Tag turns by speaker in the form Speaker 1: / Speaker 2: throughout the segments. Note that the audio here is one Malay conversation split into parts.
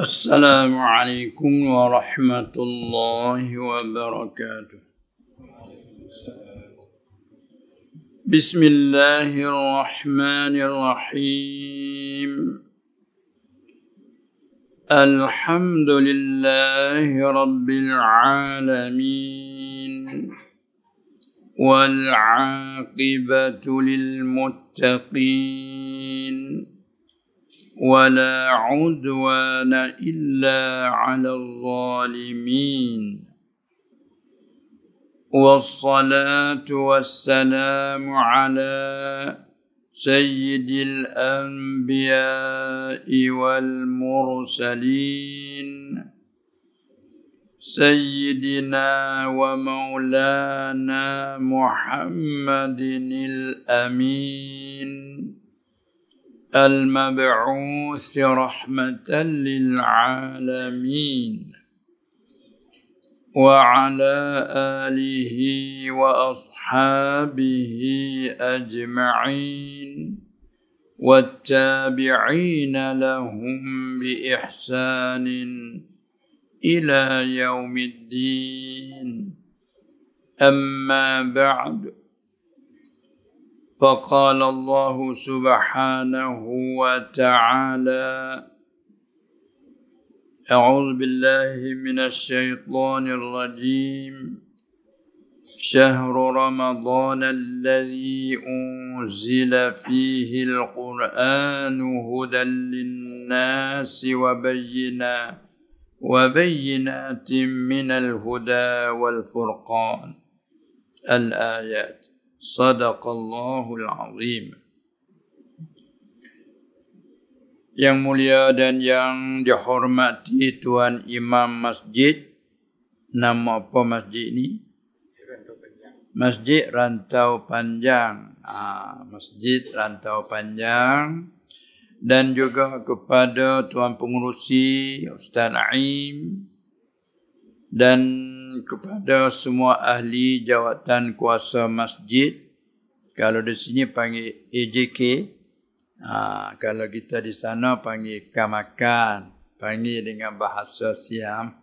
Speaker 1: Assalamualaikum warahmatullahi wabarakatuh. Bismillahirrahmanirrahim. Alhamdulillahi rabbil alamin. Wal 'aqibatu lil muttaqin. ولا عدوان إلا على الظالمين والصلاة والسلام على سيد الأنبياء والمرسلين سيدنا ومولانا محمد الأمين المبعوث رحمة للعالمين وعلى آله وأصحابه أجمعين والتابعين لهم بإحسان إلى يوم الدين أما بعد فقال الله سبحانه وتعالى أعوذ بالله من الشيطان الرجيم شهر رمضان الذي أنزل فيه القرآن هدى للناس وبينات من الهدى والفرقان الآيات Sadaqallahul Azim. Yang mulia dan yang dihormati Tuan Imam Masjid. Nama apa masjid ni? Masjid Rantau Panjang. Masjid Rantau Panjang. Dan juga kepada Tuan Pengurusi Ustaz Naim. Dan kepada semua ahli jawatan kuasa masjid. Kalau di sini panggil AJK. Kalau kita di sana panggil Kamakan. Panggil dengan bahasa Siam.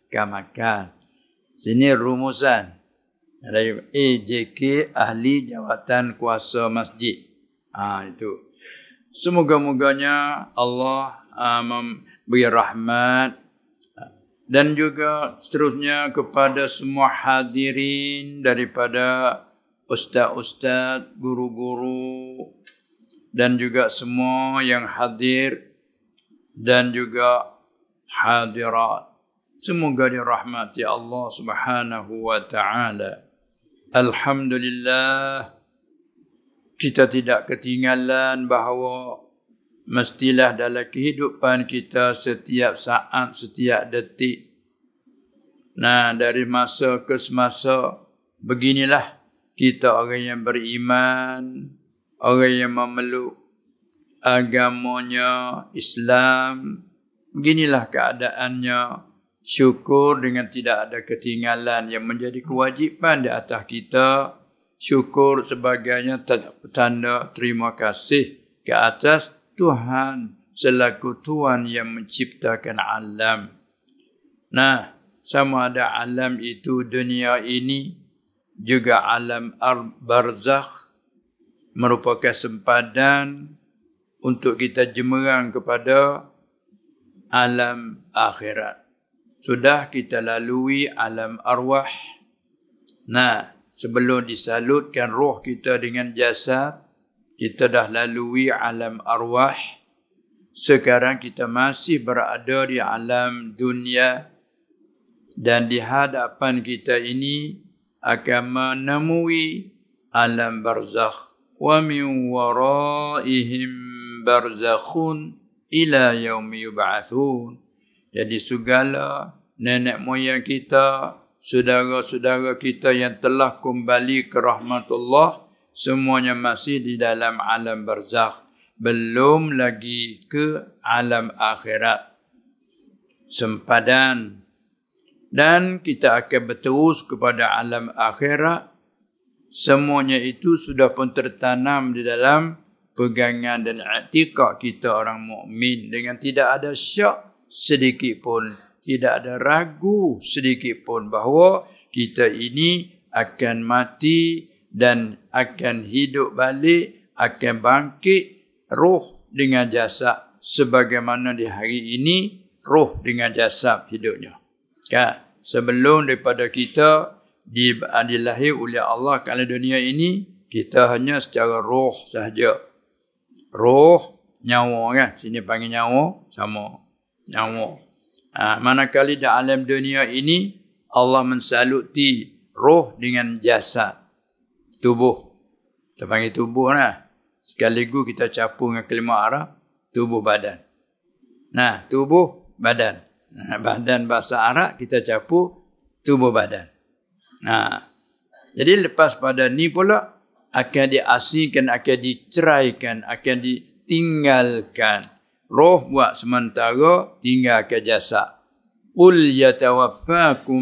Speaker 1: Kamakan. Sini rumusan. Dari AJK, ahli jawatan kuasa masjid. Itu. Semoga-moganya Allah memberi rahmat. Dan juga seterusnya kepada semua hadirin daripada ustaz-ustaz, guru-guru dan juga semua yang hadir dan juga hadirat. Semoga dirahmati Allah Subhanahu wa taala. Alhamdulillah, kita tidak ketinggalan bahawa mestilah dalam kehidupan kita setiap saat, setiap detik. Dari masa ke semasa, beginilah kita orang yang beriman, orang yang memeluk agamanya Islam. Beginilah keadaannya. Syukur dengan tidak ada ketinggalan yang menjadi kewajipan di atas kita. Syukur sebagainya tanda terima kasih ke atas Tuhan selaku Tuhan yang menciptakan alam. Sama ada alam itu dunia ini, juga alam barzakh merupakan sempadan untuk kita jemerang kepada alam akhirat. Sudah kita lalui alam arwah. Sebelum disalutkan roh kita dengan jasad, kita dah lalui alam arwah. Sekarang kita masih berada di alam dunia. Dan di hadapan kita ini akan menemui alam barzakh. Wa min waraihim barzakhun ila yaumi yub'atsun. Jadi segala nenek moyang kita, saudara-saudara kita yang telah kembali ke rahmatullah, semuanya masih di dalam alam barzakh. Belum lagi ke alam akhirat. Sempadan. Dan kita akan berterus kepada alam akhirat. Semuanya itu sudah pun tertanam di dalam pegangan dan i'tiqad kita orang mukmin, dengan tidak ada syak sedikit pun. Tidak ada ragu sedikit pun bahawa kita ini akan mati dan akan hidup balik, akan bangkit roh dengan jasad sebagaimana di hari ini roh dengan jasad hidupnya. Kan? Sebelum daripada kita dilahir oleh Allah ke alam dunia ini, kita hanya secara roh sahaja. Roh, nyawa kan? Sini panggil nyawa, sama. Nyawa. Manakala di alam dunia ini, Allah mensaluti roh dengan jasad. Tubuh. Kita panggil tubuh lah. Sekaligus kita campur dengan kalimah Arab, tubuh badan. Nah, tubuh badan. Badan bahasa Arab kita campur tubuh badan. Jadi lepas pada ni pula akan diasingkan, akan diceraikan, akan ditinggalkan. Roh buat sementara, tinggalkan jasad. Qul yatawaffakum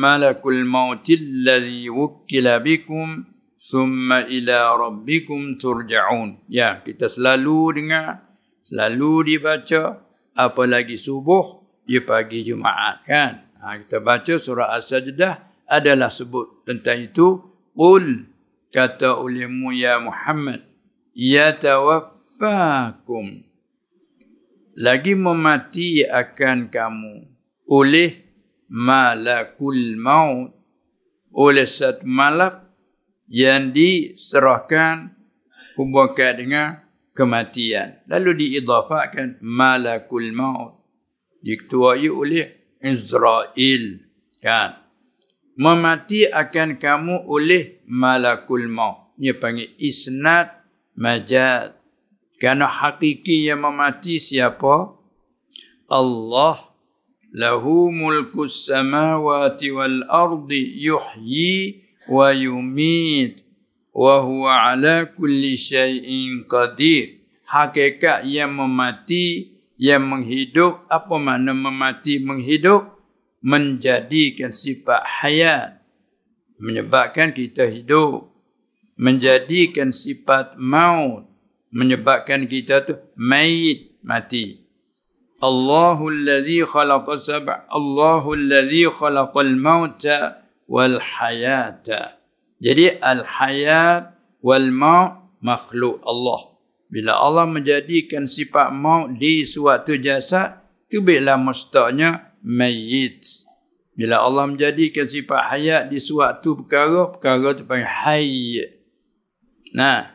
Speaker 1: malakul mautil ladzi wukkila bikum summa ila rabbikum turja'un. Ya, kita selalu dengar, selalu dibaca, apalagi subuh, dia pagi Jumaat kan. Kita baca surah As-Sajdah adalah sebut tentang itu. Qul, kata olehmu ya Muhammad, yatawaffakum, lagi memati akan kamu oleh malakul maut, oleh satu malak yang diserahkan hubungkan dengan kematian. Lalu diidafahkan malakul maut, diketuai oleh Israel kan. Memati akan kamu oleh malakul maut. Dia panggil isnad majaz. Kerana hakiki yang memati siapa? Allah. Lahu mulkus samawati wal ardi yuhyi wa yumit wa huwa ala kulli syai'in qadir. Hakikat yang memati, yang menghidup. Apa makna memati, menghidup? Menjadikan sifat hayat, menyebabkan kita hidup. Menjadikan sifat maut, menyebabkan kita tu mayit, mati. Allahul ladzi khalaqa sab'a, Allahul ladzi khalaqal mauta wal hayata. Jadi al hayat wal maut makhluk Allah. Bila Allah menjadikan sifat maut di suatu jasad, itu bila mustaqnya mayit. Bila Allah menjadikan sifat hayat di suatu perkara, perkara itu panggil hayy. Nah,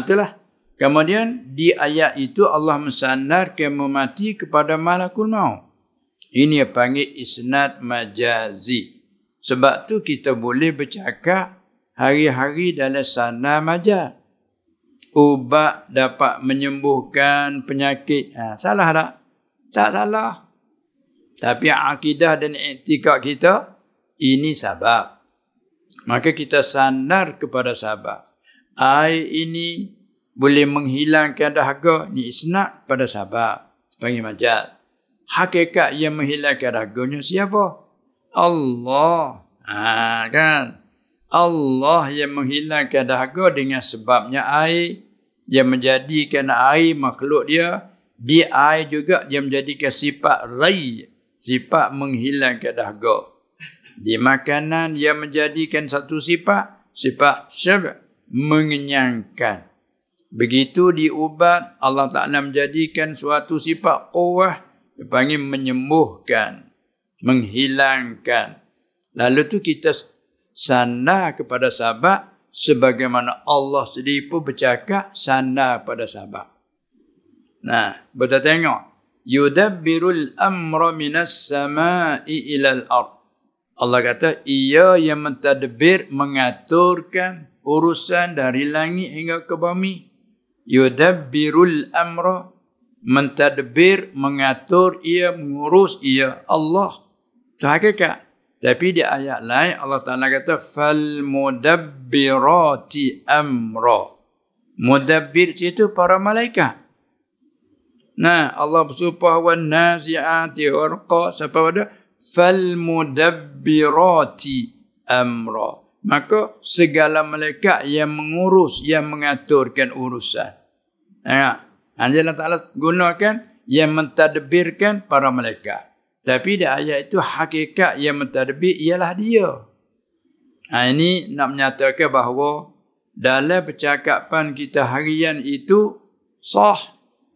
Speaker 1: itulah. Kemudian di ayat itu Allah mensandarkan memati kepada malakul maut. Ini yang panggil isnad majazi. Sebab tu kita boleh bercakap hari-hari dalam sana majaz. Ubat dapat menyembuhkan penyakit. Salah tak? Tak salah. Tapi akidah dan i'tikad kita, ini sebab. Maka kita sandar kepada sebab. Air ini boleh menghilangkan dahaga, ni isnad pada sebab. Panggil majaz. Hakikat yang menghilangkan dahaganya siapa? Allah. Kan? Allah yang menghilangkan dahaga dengan sebabnya air, yang menjadikan air makhluk dia. Di air juga yang menjadikan sifat rai, sifat menghilangkan dahaga. Di makanan yang menjadikan satu sifat syab', mengenyangkan. Begitu di ubat, Allah Ta'ala menjadikan suatu sifat quwwah, dipanggil menyembuhkan, menghilangkan. Lalu tu kita sandar kepada sabab, sebagaimana Allah sendiri pun bercakap sandar pada sabab. Nah, kita tengok. Yudabbirul amra minas sama'i ilal ard. Allah kata, ia yang mentadbir, mengaturkan urusan dari langit hingga ke bumi. Yudabbirul amra, mentadbir, mengatur ia, mengurus ia. Allah. Itu hakikat. Tapi di ayat lain Allah Ta'ala kata fal mudabbirati amra. Mudabbir itu para malaikat. Nah, Allah bersumpah wan nazi'ati warqa, sampai pada fal mudabbirati amra. Maka segala malaikat yang mengurus, yang mengaturkan urusan. Allah Ta'ala gunakan yang mentadbirkan para malaikat. Tapi di ayat itu hakikat yang mentadbir ialah dia. Ini nak menyatakan bahawa dalam percakapan kita harian itu sah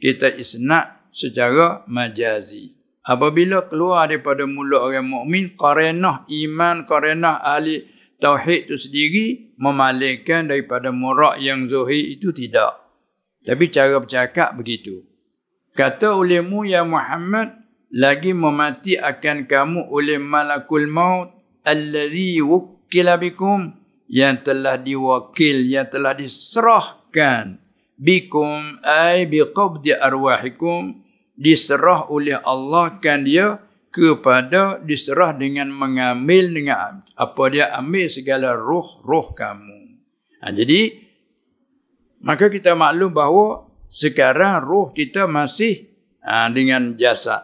Speaker 1: kita isnad secara majazi. Apabila keluar daripada mulut orang mukmin, qarinah iman, qarinah ahli tauhid itu sendiri memalingkan daripada murak yang zuhir itu tidak. Tapi cara bercakap begitu. Kata ulemu ya Muhammad, lagi memati akan kamu oleh malakul maut allazi wukkila bikum, yang telah diwakil, yang telah diserahkan bikum ay biqabdi arwahikum, diserah oleh Allah kan dia kepada, diserah dengan mengambil, dengan apa dia ambil segala roh kamu. Jadi maka kita maklum bahawa sekarang roh kita masih dengan jasad.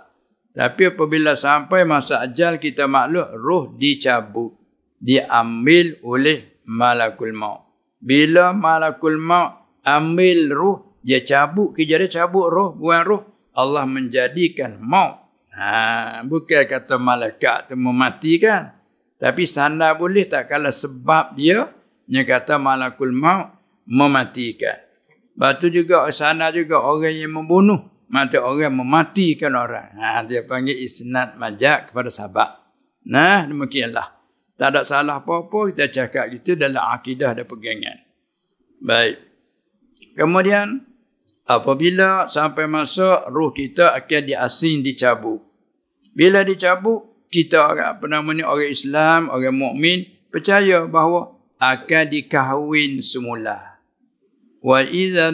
Speaker 1: Tapi apabila sampai masa ajal, kita maklum roh dicabut, diambil oleh malakul maut. Bila malakul maut ambil roh, dia cabut, kerja dia cabut roh, buang roh, Allah menjadikan maut. Bukan kata malaikat itu mematikan. Tapi sana boleh tak kalau sebab dia kata malakul maut mematikan. Lepas tu juga sana juga orang yang membunuh, mati orang mematikan orang. Dia panggil isnad majaz kepada sabab. Demikianlah. Tak ada salah apa-apa kita cakap gitu dalam akidah dan pegangan. Baik. Kemudian apabila sampai masa roh kita akan diasing, dicabut. Bila dicabut, kita orang Islam, orang mukmin percaya bahawa akan dikahwin semula. Wa idzan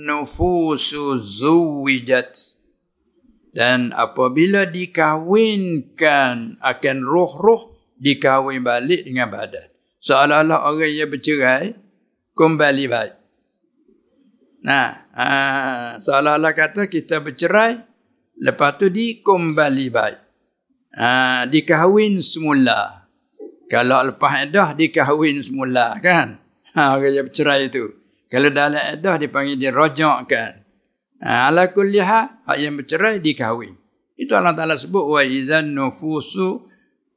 Speaker 1: nufusu zuwijat. Dan apabila dikahwinkan, akan roh-roh dikahwin balik dengan badan. Seolah-olah orang yang bercerai kembali balik. Seolah-olah kata kita bercerai, lepas tu dikembali baik. Dikahwin semula. Kalau lepas iddah dikahwin semula kan. Orang yang bercerai itu. Kalau dalam iddah dipanggil dirajakkan. Ala kulli hal, hak yang bercerai dikahwin. Itu Allah Ta'ala sebut wa izan nufusu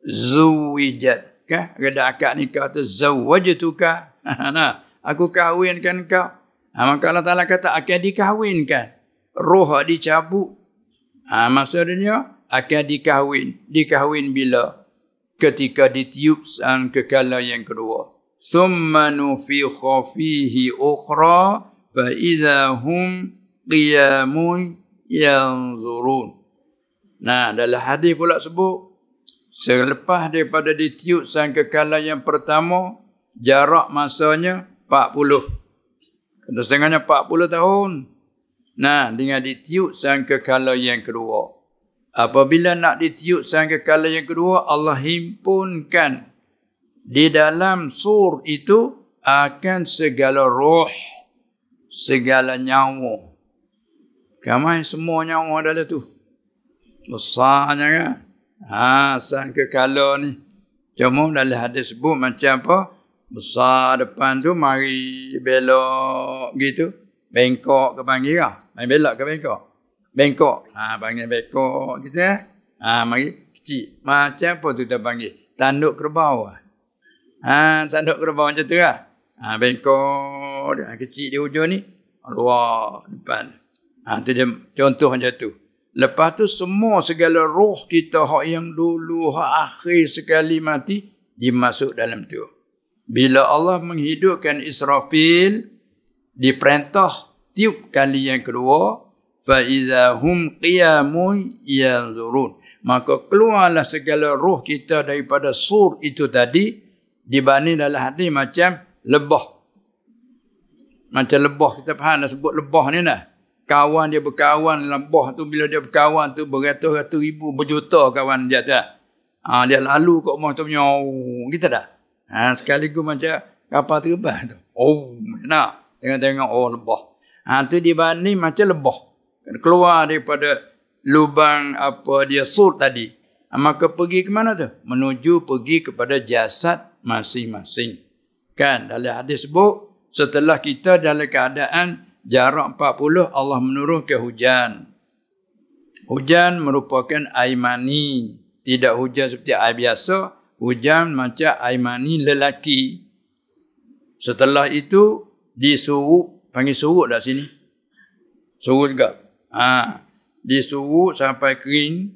Speaker 1: zuwijat. Ada akad nikah tu zawwajtuka. Aku kahwinkan kau. Maka Allah Ta'ala kata akan dikahwinkan. Roh dicabut. Maksudnya akan dikahwin. Dikahwin bila? Ketika ditiup sang kekala yang kedua. Thumma nufikha fihi ukhra fa idza hum qiyamun yanzurun. Dalam hadis pula sebut, selepas daripada ditiup sang kekala yang pertama, jarak masanya 40. Setengahnya 40 tahun. Dengan ditiup sang kekala yang kedua. Apabila nak ditiup sang kekala yang kedua, Allah himpunkan di dalam sur itu akan segala roh, segala nyawa. Kamai semua nyawa dalam tu. Besarnya kan. Sang kekala ni. Cuma dalam hadis sebut macam apa? Besar depan tu mari belok gitu. Bengkok ke panggil lah. Mari belok ke bengkok. Bengkok. Panggil bengkok gitu ya. Mari kecil. Macam apa tu kita panggil? Tanduk kerbau. Tanduk kerbau macam tu lah. Bengkok. Kecil di hujung ni. Luar depan. Tu dia contoh macam tu. Lepas tu semua segala roh kita hak yang dulu, hak akhir sekali mati, dimasuk dalam tu. Bila Allah menghidupkan Israfil, diperintah tiup kali yang kedua, fa iza hum qiyamun yanzurun. Maka keluarlah segala roh kita daripada sur itu tadi, dibanding dalam hadis macam lebah. Macam lebah, kita faham dah sebut lebah ni lah. Kawan dia berkawan, lebah tu bila dia berkawan tu beratus-ratus ribu, berjuta kawan dia tu. Dia lalu kat rumah tu punya, kita dah. Sekaligus macam kapal terbang tu. Tengok-tengok, lebah. Tu dibanding macam lebah. Keluar daripada lubang apa dia sur tadi. Maka pergi ke mana tu? Menuju pergi kepada jasad masing-masing. Kan dalam hadis sebut, setelah kita dalam keadaan jarak 40, Allah menurunkan hujan. Hujan merupakan air mani. Tidak hujan seperti air biasa. Hujan macam air mani lelaki. Setelah itu disuruk. Panggil suruk tak sini? Suruk juga. Disuruk sampai kering.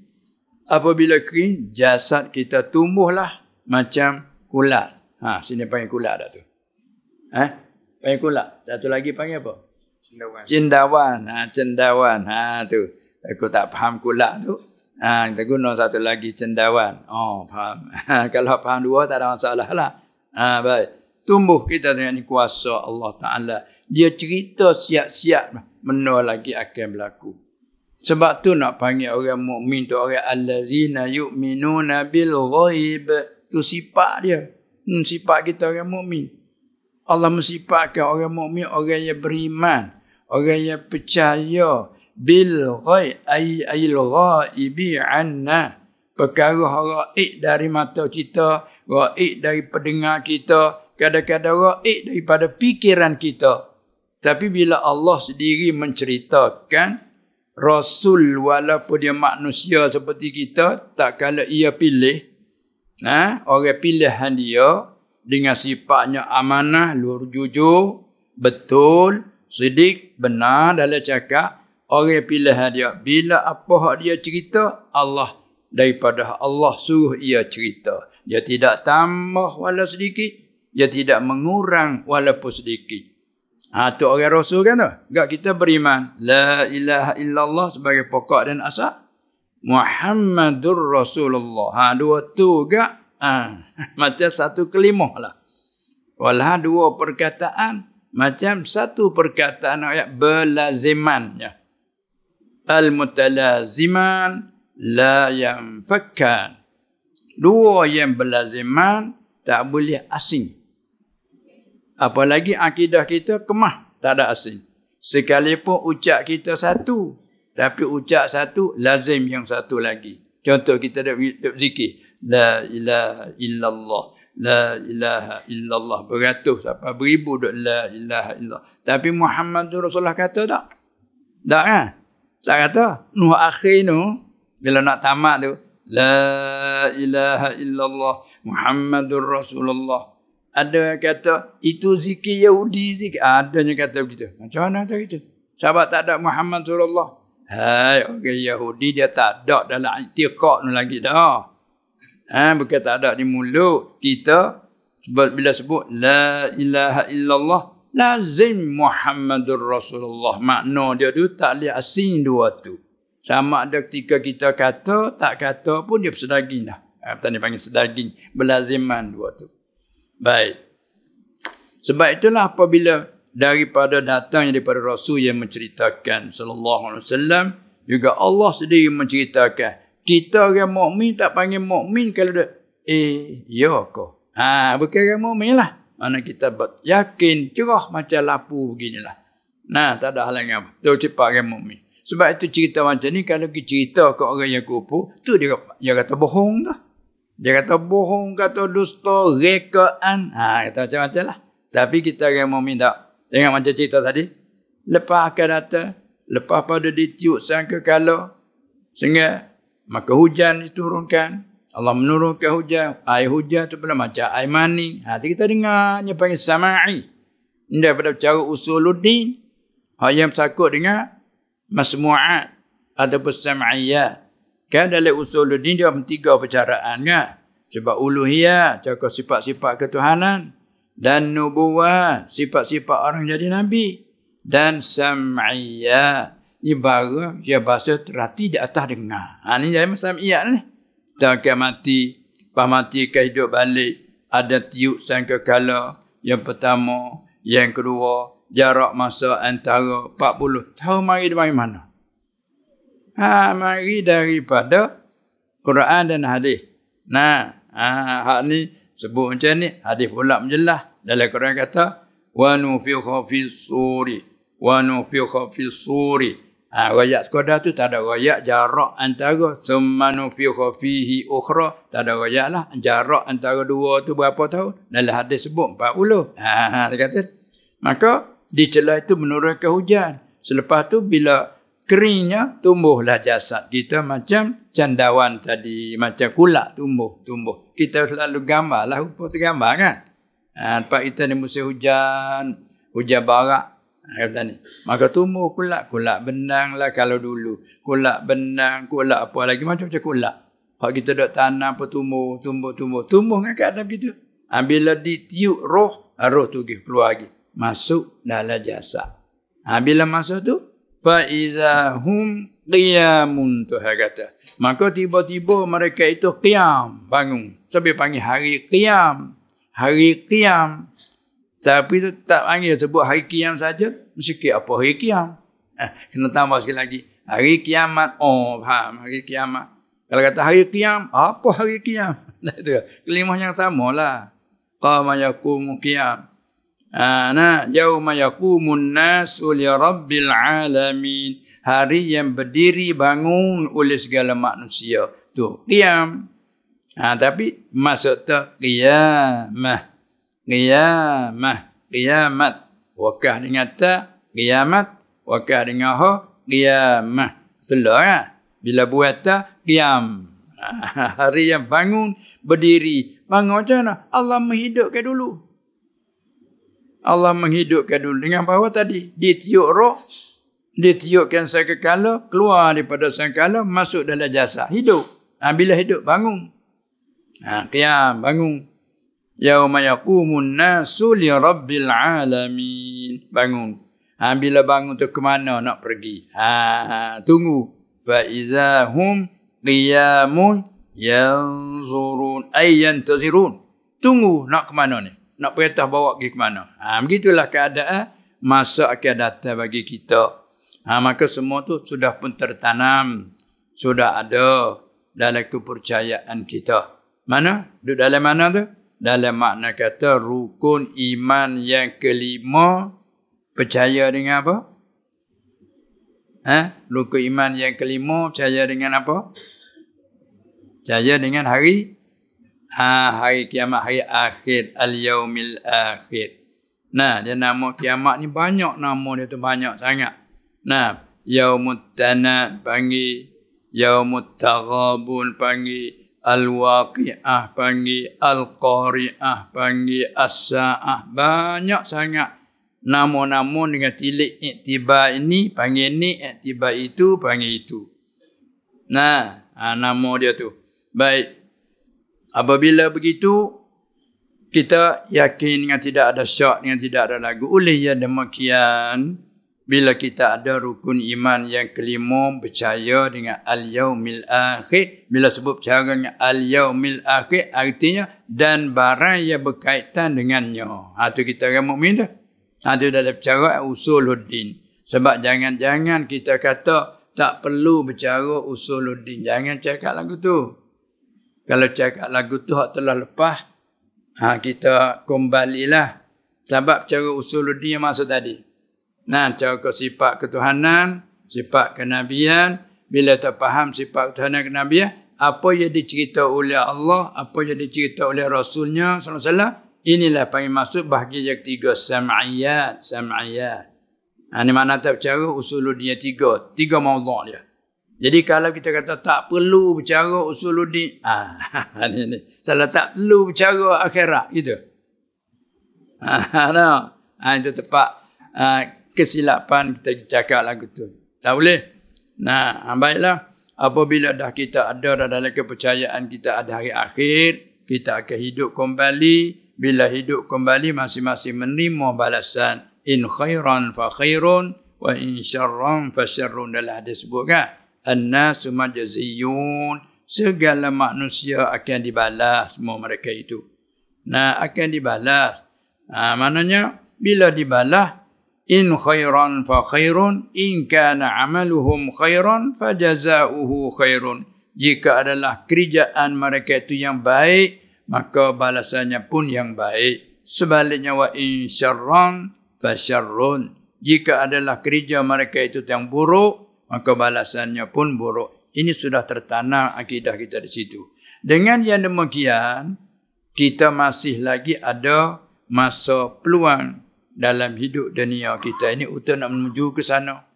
Speaker 1: Apabila kering, jasad kita tumbuhlah macam kulat. Sini panggil kulat dah tu. Panggil kulat. Satu lagi panggil apa? Cendawan. Cendawan. Tu. Aku tak faham kulat tu. Kita guna satu lagi cendawan. Faham. Kalau faham dua tak ada masalah lah. Baik. Tumbuh kita dengan kuasa Allah Ta'ala. Dia cerita siap-siap. Benda lagi akan berlaku. Sebab tu nak panggil orang mukmin tu orang allazina yu'minuna bil ghaib. Tu sifat dia. Sifat kita orang mukmin. Allah mensifatkan orang mukmin orang yang beriman, orang yang percaya bil ghaib ayil ghaibi anna. Perkara ghaib dari mata kita, ghaib dari pendengar kita, kadang-kadang ghaib daripada fikiran kita. Tapi bila Allah sendiri menceritakan, Rasul walaupun dia manusia seperti kita, tak kala ia pilih, orang pilihan dia dengan sifatnya amanah, luar jujur, betul, sidik, benar dalam cakap, orang pilihan dia. Bila apa hak dia cerita, Allah, daripada Allah suruh ia cerita. Dia tidak tambah walau sedikit, dia tidak mengurang walaupun sedikit. Tu orang Rasul kan tu. Gak kita beriman. La ilaha illallah sebagai pokok dan asas. Muhammadur Rasulullah. Dua tu gak. Macam satu kelimah lah. Walah dua perkataan. Macam satu perkataan ayat berlazimannya. Al-mutalaziman la yanfakkan. Dua yang berlaziman tak boleh asing. Apalagi akidah kita kemah, tak ada asing. Sekalipun ucap kita satu, tapi ucap satu, lazim yang satu lagi. Contoh kita dah zikir. La ilaha illallah. La ilaha illallah. Beratus, sampai beribu duk la ilaha illallah. Tapi Muhammadur Rasulullah kata tak? Tak kan? Tak kata. Nuh akhir tu, bila nak tamat tu, la ilaha illallah. Muhammadur Rasulullah. Ada yang kata, itu zikir Yahudi zikir. Ada yang kata begitu. Macam mana kata gitu? Sahabat tak ada Muhammad Rasulullah. Hai, orang Yahudi dia tak ada dalam i'tiqad ni lagi dah. Bukan tak ada di mulut. Kita, bila sebut, la ilaha illallah, lazim Muhammadur Rasulullah. Makna dia tu tak boleh asing dua tu. Sama ada ketika kita kata, tak kata pun dia bersedaging dah. Tadi panggil sedaging. Berlaziman dua tu. Baik. Sebab itulah apabila daripada datangnya daripada Rasul yang menceritakan sallallahu alaihi wasallam, juga Allah sendiri menceritakan, kita orang mukmin tak panggil mukmin kalau dia ya ke? Bukan orang mukmin lah. Mana kita yakin cerah macam lampu beginilah. Tak ada halangan apa. Tu cepat orang mukmin. Sebab itu cerita macam ni kalau kita cerita ke orang yang kufur, tu dia kata bohong dah. Dia kata bohong, kata dusta, rekaan. Kata macam-macam lah. Tapi kita orang mukmin tak. Tengok macam cerita tadi. Lepas akan datang. Lepas pada ditiup sangka kala. Sehingga maka hujan diturunkan. Allah menurunkan hujan. Air hujan tu pula macam air mani. Kita dengar. Dia panggil sama'i. Ini daripada cara usuluddin. Yang bersakut dengan masmu'at. Ataupun sam'iyat. Kan dalam usuluddin dia tiga percaraan kan. Sebab uluhiyah, cakap sifat-sifat ketuhanan. Dan nubuwah, sifat-sifat orang jadi nabi. Dan sam'iyah. Ini baru dia bahasa terhati di atas dengar. Ini jadi sam'iyah ni. Kita akan mati. Lepas mati akan hidup balik. Ada tiup sangka kala. Yang pertama. Yang kedua. Jarak masa antara 40 tahun mari dari mana? Mari daripada Quran dan hadis. Hak ni sebut macam ni, hadis pula menjelas. Dalam Quran kata wa nufikha fis suri wa nufikha fis suri. Rayak sekadar tu tak ada rayak jarak antara summa nufikha fihi ukhra. Tak ada rayak lah jarak antara dua tu berapa tahun. Dalam hadis sebut 40. Dia kata maka di celah itu menurunkan hujan. Selepas tu bila keringnya tumbuhlah jasad kita macam cendawan tadi, macam kulak tumbuh. Kita selalu gambarlah rupa tergambar kan. Tempat kita ni musim hujan barak. Kata ni. Maka tumbuh kulak benang lah kalau dulu. Kulak benang, kulak apa lagi macam-macam kulak. Hak kita dok tanam apa tumbuh dengan keadaan gitu. Bila ditiup roh tu keluar lagi. Masuk dalam jasad. Bila masuk tu fa iza hum qiyamun, Tuhan kata. Maka tiba-tiba mereka itu qiyam, bangun. Sampai panggil hari qiyam. Tapi tu tak panggil sebut hari qiyam saja. Mesti apa hari qiyam? Kena tambah sekali lagi. Hari kiamat. Oh, faham hari kiamat. Kalau kata hari qiyam, apa hari qiyam? Itu kelimah yang samalah. Qama yaqumu qiyam. Yauma yaqumun nasu li rabbil alamin. Hari yang berdiri bangun oleh segala manusia. Tu qiyam. Tapi masuk tu qiyamah. Qiyamat. Wakah dengan ta qiyamat, wakah dengan ha qiyamah. Selah kan? Bila buat ta qiyam. Hari yang bangun berdiri. Bangun macam mana? Allah menghidupkan dulu. Dengan bahawa tadi ditiup roh, ditiupkan sangkakala, keluar daripada sangkakala, masuk dalam jasad, hidup. Bila hidup bangun. Qiyam, bangun. Yauma yaqumun nasu li rabbil alamin. Bangun. Bila bangun tu ke mana nak pergi? Tunggu. Fa iza hum qiyamun yanzurun ay yantazirun. Tunggu nak ke mana ni? Nak perintah bawa pergi ke mana? Begitulah keadaan masa akan datang bagi kita. Maka semua tu sudah pun tertanam, sudah ada dalam kepercayaan kita. Mana? Duduk dalam mana tu? Dalam makna kata rukun iman yang kelima, percaya dengan apa? Rukun iman yang kelima percaya dengan apa? Percaya dengan hari kiamat, hari akhir, al-yaumil akhir. Dia nama kiamat ni banyak nama dia tu, banyak sangat. Yaumut tanad panggil, yaumut taghabun panggil, al-waqi'ah panggil, al-qari'ah panggil, as-sa'ah. Banyak sangat nama-nama dengan tilik iktibar ini panggil ni, iktibar itu panggil itu. Nama dia tu. Baik. Apabila begitu, kita yakin dengan tidak ada syak, dengan tidak ada lagu. Oleh yang demikian, bila kita ada rukun iman yang kelima, percaya dengan al-yaumil akhir. Bila sebut percaya dengan al-yaumil akhir, artinya dan barang yang berkaitan dengannya. Itu kita orang mukmin dah. Itu dalam percaya usuluddin. Sebab jangan-jangan kita kata tak perlu bercara usuluddin. Jangan cakap lagu tu. Kalau cakap lagu tu hak telah lepas, kita kembalilah. Sebab cara usuluddin yang masuk tadi. Cara ke sifat ketuhanan, sifat kenabian. Bila tak faham sifat ketuhanan kenabian, apa yang dicerita oleh Allah, apa yang dicerita oleh Rasulnya SAW, inilah panggil masuk bahagian yang ketiga, sam'iyat. Ini mana tak bercara usuluddin yang tiga mawdu' dia. Jadi kalau kita kata tak perlu bercara usuluddin, ini. Salah, tak perlu bercara akhirat gitu. Itu tepat kesilapan kita cakap lagu tu. Tak boleh. Baiklah. Apabila dah kita ada dalam kepercayaan kita ada hari akhir, kita akan hidup kembali. Bila hidup kembali, masing-masing menerima balasan. In khairan fa khairun, wa in syarran fa syarrun. Dalam hadis sebut kan? An-nasu majziyun. Segala manusia akan dibalas, semua mereka itu. Akan dibalas. Maknanya, bila dibalas, in khairan fa khairun, in kana amaluhum khairan fa jazauhu khairun. Jika adalah kerjaan mereka itu yang baik, maka balasannya pun yang baik. Sebaliknya, wa in syarran fa syarrun. Jika adalah kerja mereka itu yang buruk, maka balasannya pun buruk. Ini sudah tertanam akidah kita di situ. Dengan yang demikian, kita masih lagi ada masa peluang dalam hidup dunia kita ini untuk nak menuju ke sana.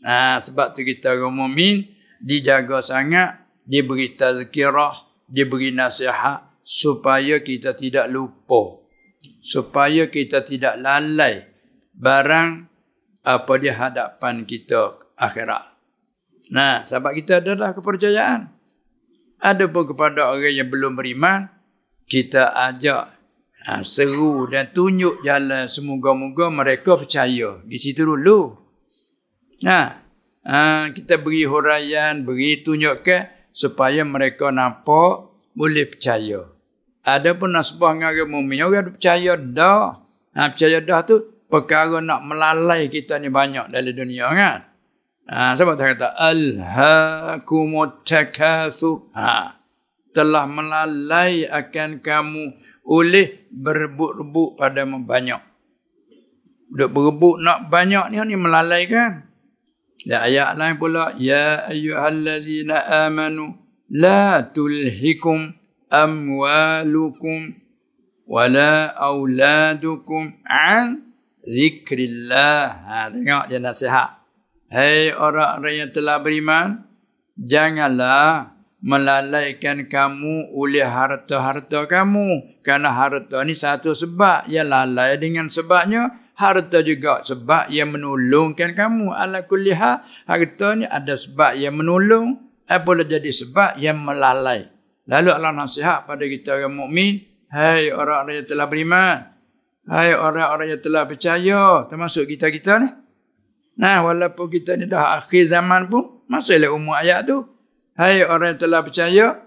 Speaker 1: Sebab tu kita orang mukmin dijaga sangat, diberi tazkirah, diberi nasihat supaya kita tidak lupa, supaya kita tidak lalai barang apa di hadapan kita akhirat. Sebab kita adalah kepercayaan. Ada pun kepada orang yang belum beriman, kita ajak, seru dan tunjuk jalan, semoga-moga mereka percaya. Di situ dulu. Kita beri huraian, beri tunjukkan supaya mereka nampak, boleh percaya. Ada pun nasbah dengan orang mukmin, orang percaya dah. Percaya dah tu perkara nak melalai kita ni banyak dalam dunia kan. Sebab dia kata alhaakumut takatsur. Telah melalai akan kamu oleh berebut-rebut pada banyak. Duk berebut nak banyak ni melalai kan. Dan ayat lain pula, ya ayyuhallazina amanu la tulhikum amwalukum wala auladukum an zikrillah. Tengok dia nasihat. Hai orang-orang yang telah beriman, janganlah melalaikan kamu oleh harta-harta kamu. Kerana harta ni satu sebab, yang lalai dengan sebabnya. Harta juga sebab yang menolongkan kamu. Ala kulli hal, harta ni ada sebab yang menolong, boleh jadi sebab yang melalai. Lalu Allah nasihat pada kita orang mukmin, hai orang-orang yang telah beriman, hai orang-orang yang telah percaya, termasuk kita-kita ni. Walaupun kita ni dah akhir zaman pun, masuklah umur ayat tu. Hai orang yang telah percaya,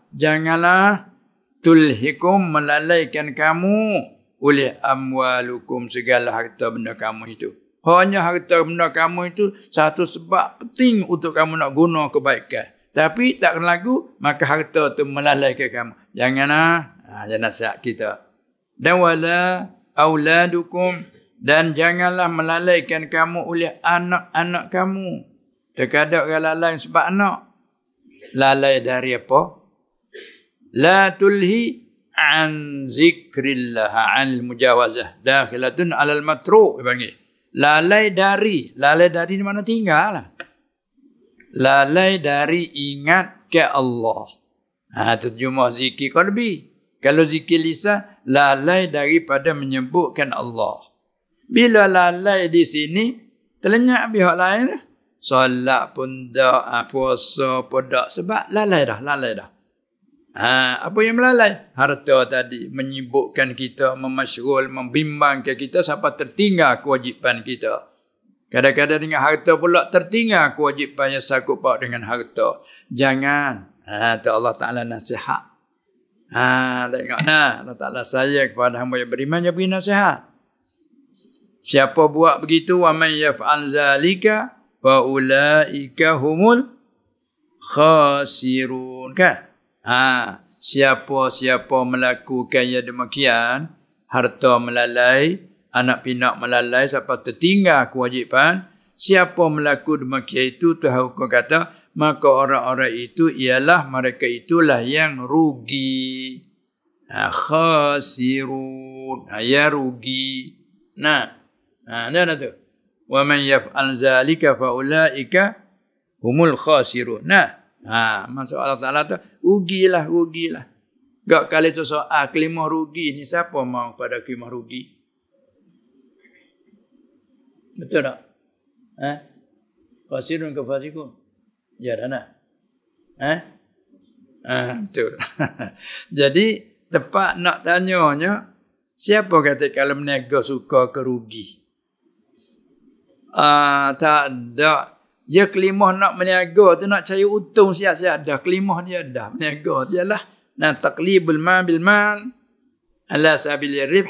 Speaker 1: janganlah tulhikum melalaikan kamu oleh amwalukum segala harta benda kamu itu. Hanya harta benda kamu itu satu sebab penting untuk kamu nak guna kebaikan. Tapi tak kena lagu, maka harta itu melalaikan kamu. Janganlah, jangan nasihat kita. Dan wala auladukum, dan janganlah melalaikan kamu oleh anak-anak kamu. Terkadang orang lalai sebab anak. Lalai dari apa? La tulhi an zikrillah, an mujawazah, dakhilatun alal matru'. Lalai dari ni mana tinggal lah. Lalai dari ingat ke Allah. Terjemah zikir qalbi. Kalau zikir lisan, lalai daripada menyebutkan Allah. Bila lalai di sini, terlenyak pihak lain dah. Solat pun tak, puasa pun tak. Sebab lalai dah. Apa yang melalai? Harta tadi menyibukkan kita, memasyghul, membimbangkan kita sampai tertinggal kewajipan kita. Kadang-kadang dengan harta pula tertinggal kewajipan yang sakut paut dengan harta. Jangan. Tu Allah Ta'ala nasihat. Tengok Allah Ta'ala sayang kepada hamba yang beriman, dia beri nasihat. Siapa buat begitu, wa man yaf'al zalika fa ulaika humul khasirun, kan? Siapa melakukan yang demikian, harta melalai, anak pinak melalai sampai tertinggal kewajipan, siapa melakukan demikian itu, Tuhan kata, maka orang-orang itu ialah mereka itulah yang rugi. Khasirun, ya rugi. Mana tu? Wa man yaf'al zalika fa ulaika humul khasirun. Maksud Allah Ta'ala tu, rugilah. Gak kali tu soal kelimah rugi ni, siapa mau pada kelimah rugi? Betul tak? Khasirun ke fasikun? Ya dah nak. Betul. Jadi tepat nak tanyanya, siapa kata kalau meniaga suka ke rugi? Tak ada. Dia kelimah nak meniaga tu, nak cari untung siap-siap dah. Kelimah dia dah. Meniaga tu ialah taqlibul mal bil mal ala sabili ribh.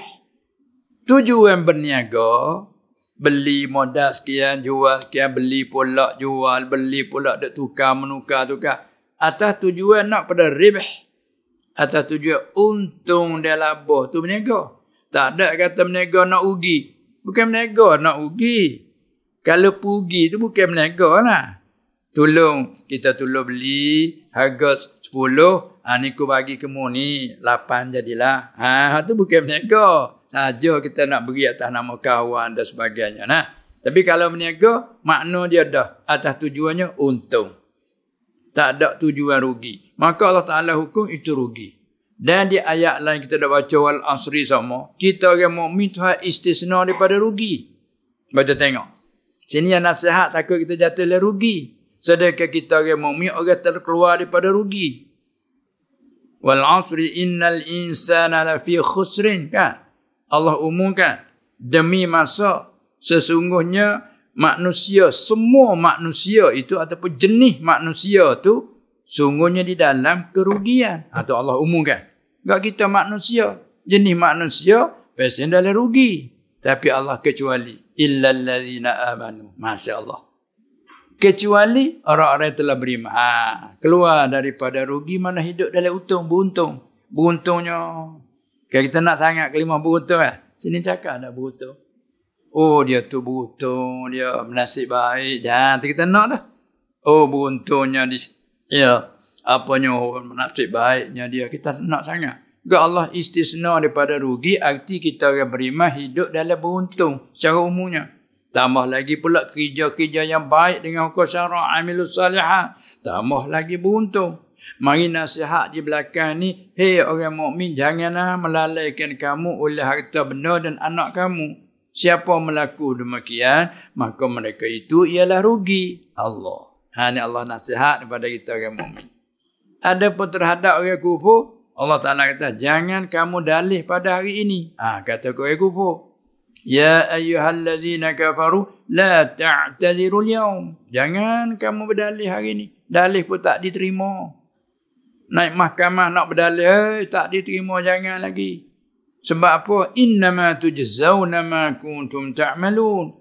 Speaker 1: Tujuan berniaga, beli modal sekian, jual sekian, beli pula jual, beli pula duk tukar menukar. Atas tujuan nak pada ribh. Atas tujuan untung dia labah tu berniaga. Tak ada kata berniaga nak rugi. Bukan berniaga nak rugi. Kalau pergi tu bukan berniaga lah. Kita tolong beli harga 10, ni aku bagi kamu ni 8 jadilah. Tu bukan berniaga. Saja kita nak beri atas nama kawan dan sebagainya. Tapi kalau berniaga, makna dia dah atas tujuannya untung. Tak ada tujuan rugi. Maka Allah Ta'ala hukum itu rugi. Dan di ayat lain kita dah baca wal asri sama. Kita orang mukmin Tuhan istisna daripada rugi. Baca tengok. Sini yang nasihat takut kita jatuh dalam rugi. Sedangkan kita orang mukmin orang terkeluar daripada rugi. Wal asri innal insana lafi khusrin, kan? Allah umumkan demi masa sesungguhnya manusia, semua manusia itu ataupun jenis manusia tu sungguhnya di dalam kerugian. Atau Allah umumkan. Enggak kita manusia, jenis manusia pasti dalam rugi. Tapi Allah kecuali illal ladzina amanu. Masya-Allah. Kecuali orang-orang yang telah beriman. Keluar daripada rugi mana hidup dalam untung, beruntung. Beruntungnya. Kalau kita nak sangat kelima beruntung kan? Sini cakap ada beruntung. Oh dia tu beruntung, dia bernasib baik. Dan kita nak tu. Oh beruntungnya di ya, apanya bernasib baiknya dia, kita nak sangat. Enggak, Allah istisna daripada rugi, arti kita orang beriman hidup dalam beruntung secara umumnya. Tambah lagi pula kerja-kerja yang baik dengan hukum syara' amilus salihat. Tambah lagi beruntung. Mari nasihat di belakang ni, hei orang mukmin, janganlah melalaikan kamu oleh harta benda dan anak kamu. Siapa melaku demikian, maka mereka itu ialah rugi. Allah. Ini Allah nasihat kepada kita orang mukmin. Adapun terhadap orang kufur, Allah Ta'ala kata, jangan kamu dalih pada hari ini. Kata orang kufur. Ya ayyuhallazina kafaru la ta'tadhirul yaum. Jangan kamu berdalih hari ini. Dalih pun tak diterima. Naik mahkamah nak berdalih, tak diterima, jangan lagi. Sebab apa? Innama tujzauna ma kuntum ta'malun.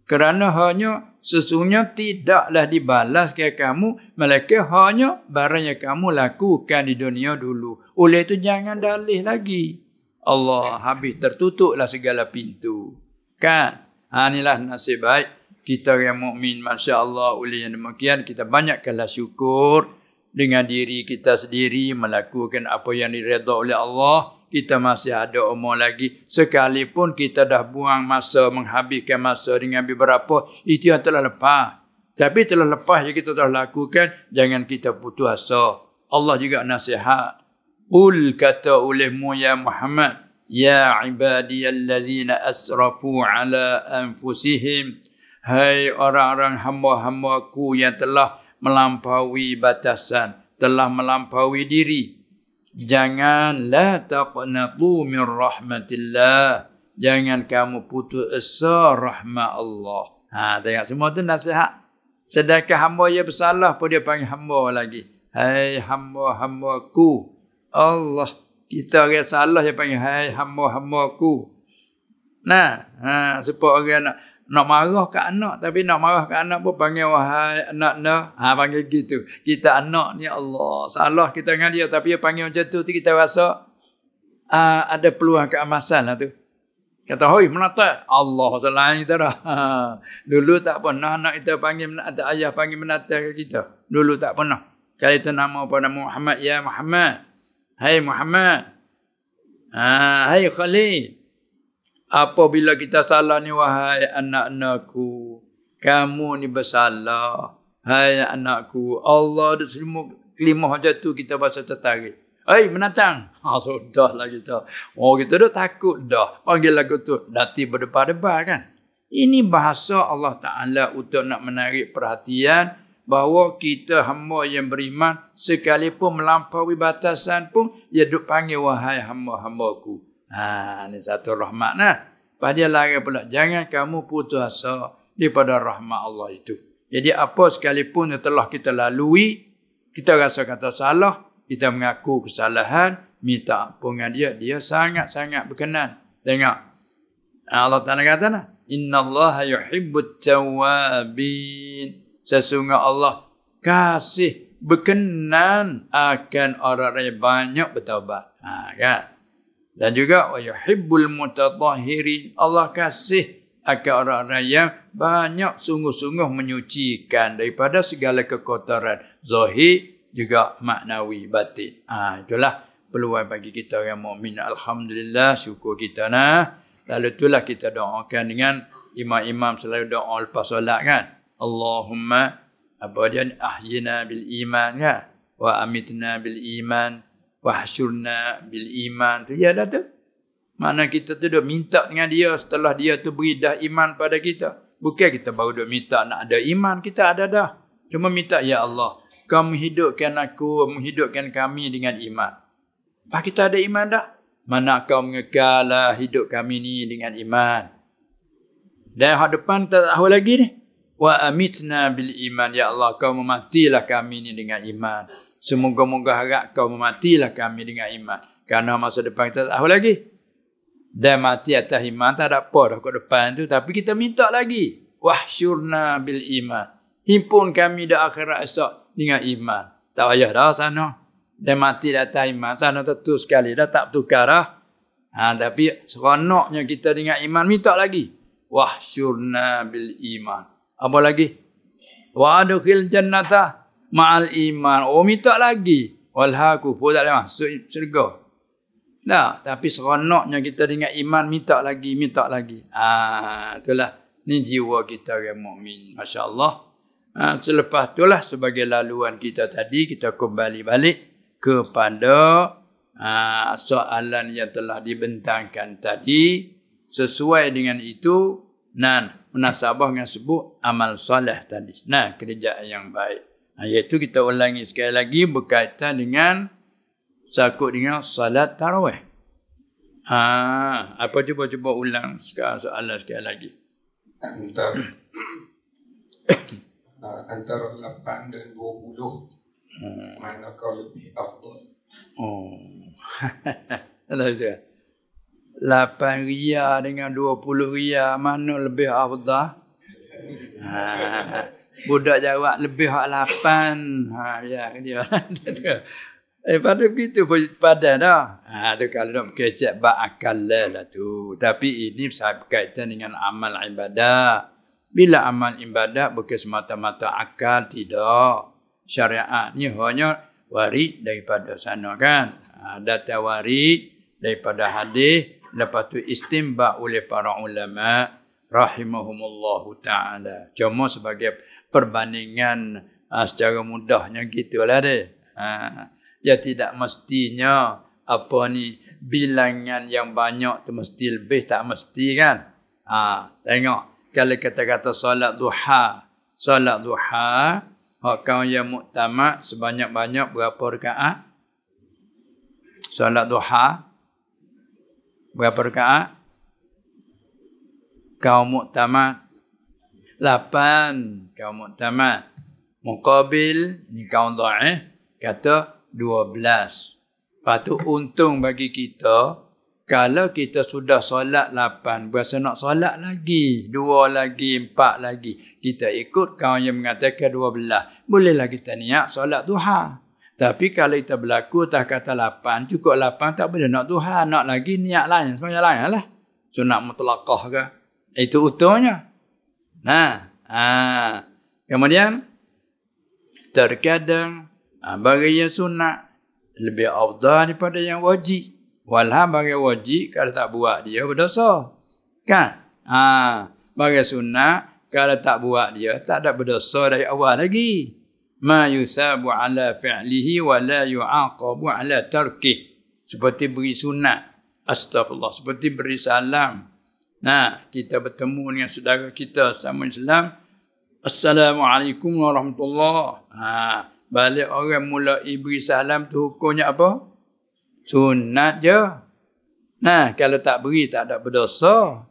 Speaker 1: Kerana hanya sesungguhnya tidaklah dibalas ke kamu, melainkan hanya barang yang kamu lakukan di dunia dulu. Oleh itu jangan dalih lagi. Allah, habis tertutuplah segala pintu. Kan? Inilah nasib baik kita yang mukmin, masya-Allah. Oleh yang demikian kita banyakkanlah syukur dengan diri kita sendiri, melakukan apa yang diredha oleh Allah. Kita masih ada umur lagi. Sekalipun kita dah buang masa, menghabiskan masa dengan beberapa, itu yang telah lepas. Tapi telah lepas yang kita telah lakukan, jangan kita putus asa. Allah juga nasihat. Qul, kata olehmu ya Muhammad, ya ibadiyallazina asrafu ala anfusihim. Hai orang-orang hamba-hambaku yang telah melampaui batasan, telah melampaui diri. Jangan la taqnatu min rahmatillah. Jangan kamu putus asa rahmat Allah. Tengok semua tu nasihat. Sedangkan hamba yang bersalah pun dia panggil hamba lagi. Hai hamba-hambaku. Allah, kita orang salah dia panggil hai hamba-hambaku. Supaya orang nak marah ke anak, tapi nak marah ke anak pun panggil wahai anak-anak. Panggil gitu. Kita anak ni Allah. Salah kita dengan dia, tapi dia panggil macam tu kita rasa ada peluang keamasan lah tu. Kata, hoi menata. Allah selain kita dah. Dulu tak pernah anak kita panggil menata, ayah panggil menata ke kita. Dulu tak pernah. Kalau itu nama apa, nama Muhammad, ya Muhammad. Hai Muhammad. Hai Khalid. Apabila kita salah ni, wahai anak-anakku, kamu ni bersalah. Hai anakku, Allah ada semua kelimah macam tu kita bahasa tertarik. Hai menatang. Sudahlah kita. Kita dah takut dah. Panggil lagu tu. Nanti berdebar-debar kan. Ini bahasa Allah Ta'ala untuk nak menarik perhatian bahawa kita hamba yang beriman sekalipun melampaui batasan pun dia duk panggil wahai hamba-hambaku. Ini satu rahmat nah. Pada larang pula, jangan kamu putus asa daripada rahmat Allah itu. Jadi apa sekalipun yang telah kita lalui, kita rasa kata salah, kita mengaku kesalahan, minta ampunan dia sangat-sangat berkenan. Tengok. Allah Ta'ala kata nah, innallaha yuhibbut tawwabin. Sesungguhnya Allah kasih berkenan akan orang-orang yang banyak bertaubat. Kan? Dan juga wa yuhibbul mutatahhirin. Allah kasih akan orang-orang yang banyak sungguh-sungguh menyucikan daripada segala kekotoran zahir juga maknawi batin. Itulah peluang bagi kita yang mukmin. Alhamdulillah, syukur kita nah. Lalu itulah kita doakan dengan imam-imam selalu doa lepas solat kan. Allahumma apa dia ahyina bil iman kan. Wa amitna bil iman. Wa hasyurna bil iman. Tu ya dah tu. Mana kita tu duk minta dengan dia setelah dia tu beri dah iman pada kita. Bukan kita baru duk minta nak ada iman. Kita ada dah. Cuma minta, ya Allah, kau menghidupkan aku, menghidupkan kami dengan iman. Apa kita ada iman dah? Mana kau mengekallah hidup kami ni dengan iman. Dan hak depan tak tahu lagi ni. Wa amitna bil iman. Ya Allah, kau mematilah kami ni dengan iman. Semoga-moga harap kau mematilah kami dengan iman. Kerana masa depan kita tak tahu lagi. Dan mati atas iman tak ada apa dah kat depan tu. Tapi kita minta lagi. Wahsyurna bil iman. Himpun kami di akhirat esok dengan iman. Tak payah dah sana. Dan mati di atas iman. Sana tentu sekali dah tak bertukar dah. Tapi seronoknya kita dengan iman minta lagi. Wahsyurna bil iman. Apa lagi? Wa adkhil jannata ma'al iman. Oh minta lagi. Walhaku pun tak boleh masuk syurga. Nah, tapi seronoknya kita dengan iman minta lagi, minta lagi. Itulah ni jiwa kita orang mukmin. Masya-Allah. Selepas itulah sebagai laluan kita tadi kita kembali balik kepada soalan yang telah dibentangkan tadi. Sesuai dengan itu munasabah dengan sebut amal soleh tadi. Kerjaan yang baik. Iaitu kita ulangi sekali lagi berkaitan dengan sakut dengan salat tarawih. Apa cuba ulang sekarang soalan sekali lagi.
Speaker 2: Antara 8 dan 20 mana kau lebih afdal?
Speaker 1: 8 riyal dengan 20 riyal mana lebih afdal? Budak jawab lebih hak 8. Ya dia. Pada begitu padan dah. Tu kalau nak kecek bak akal lah tu. Tapi ini berkaitan dengan amal ibadah. Bila amal ibadah bukan semata-mata akal, tidak. Syariat ni hanya warid daripada sana kan. Data warid daripada hadis, lepas tu istinbat oleh para ulama rahimahumullahu ta'ala. Cuma sebagai perbandingan secara mudahnya gitulah dia. Ya tidak mestinya apa ni bilangan yang banyak tu mesti lebih, tak mesti kan. Tengok kalau kata-kata solat duha, hak kau yang muktamad sebanyak-banyak berapa rakaat? Solat duha berapa rakaat? Kau muktamad 8, kau muktamad. Muqabil ni kau dhaif kata 12. Lepas tu untung bagi kita kalau kita sudah solat 8, berasa nak solat lagi, 2 lagi, 4 lagi, kita ikut kawan yang mengatakan 12. Bolehlah kita niat solat duha. Tapi kalau kita berlaku tak kata 8, cukup 8 tak boleh nak duha, nak lagi niat lain, semua lain lah. Sunat mutlaqah ke? Itu utuhnya. Kemudian terkadang bagi yang sunat lebih afdal daripada yang wajib. Walau bagi wajib kalau tak buat dia berdosa. Kan? Bagi sunat kalau tak buat dia tak ada berdosa dari awal lagi. Ma yusabu ala fi'lihi wa la yu'aqabu ala tarkih. Seperti beri sunat. Astagfirullah. Seperti beri salam. Kita bertemu dengan saudara kita sama Islam. Assalamualaikum warahmatullahi. Balik orang mulai beri salam tu hukumnya apa? Sunat je. Kalau tak beri tak ada berdosa.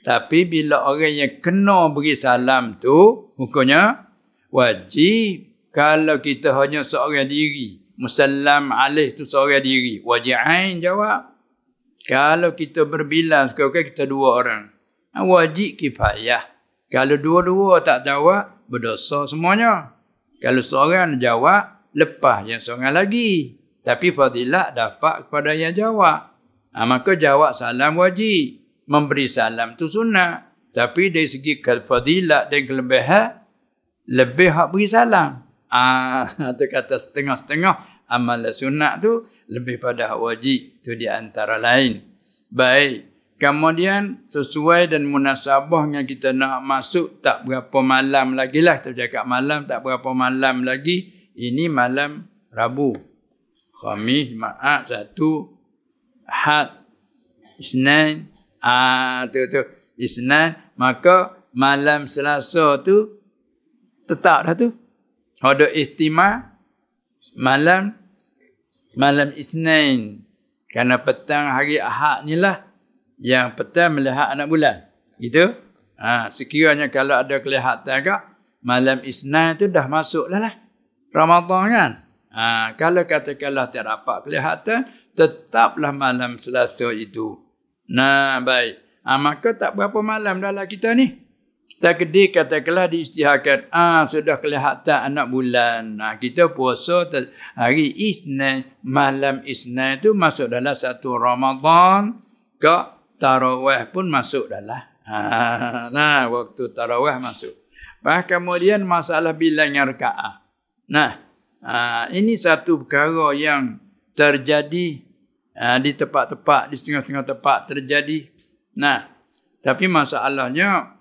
Speaker 1: Tapi bila orang yang kena beri salam tu hukumnya wajib. Kalau kita hanya seorang diri, musallam alaih tu seorang diri, wajib ain jawab. Kalau kita berbilang sekarang kita 2 orang, wajib kifayah. Kalau 2-2 tak jawab, berdosa semuanya. Kalau seorang jawab, lepas yang seorang lagi. Tapi fadilah dapat kepada yang jawab. Maka jawab salam wajib. Memberi salam tu sunnah. Tapi dari segi fadilah dan kelebihan, lebih hak beri salam. Itu kata setengah-setengah. Amal sunat tu lebih pada hak wajib. Itu di antara lain. Baik. Kemudian sesuai dan munasabahnya kita nak masuk tak berapa malam lagi lah. Kita cakap malam tak berapa malam lagi. Ini malam Rabu. Khamis, Jumaat, Sabtu, Ahad, Isnin. Tu. Isnin. Maka malam Selasa tu tetap dah tu. Ada istimah malam Isnin. Kerana petang hari Ahad ni lah yang petang melihat anak bulan. Gitu. Sekiranya kalau ada kelihatan kak, malam Isnin tu dah masuk lah Ramadan kan. Kalau katakanlah tak dapat kelihatan, tetaplah malam Selasa itu. Nah, baik. Maka tak berapa malam dah lah kita ni. Takdir katakanlah diisytiharkan. Sudah kelihatan anak bulan. Kita puasa hari Isnin. Malam Isnin tu masuk dalam satu Ramadan. Tarawih pun masuk dalam. Waktu tarawih masuk. Kemudian masalah bilangnya rakaat. Ini satu perkara yang terjadi di tempat-tempat, di setengah-setengah tempat terjadi. Tapi masalahnya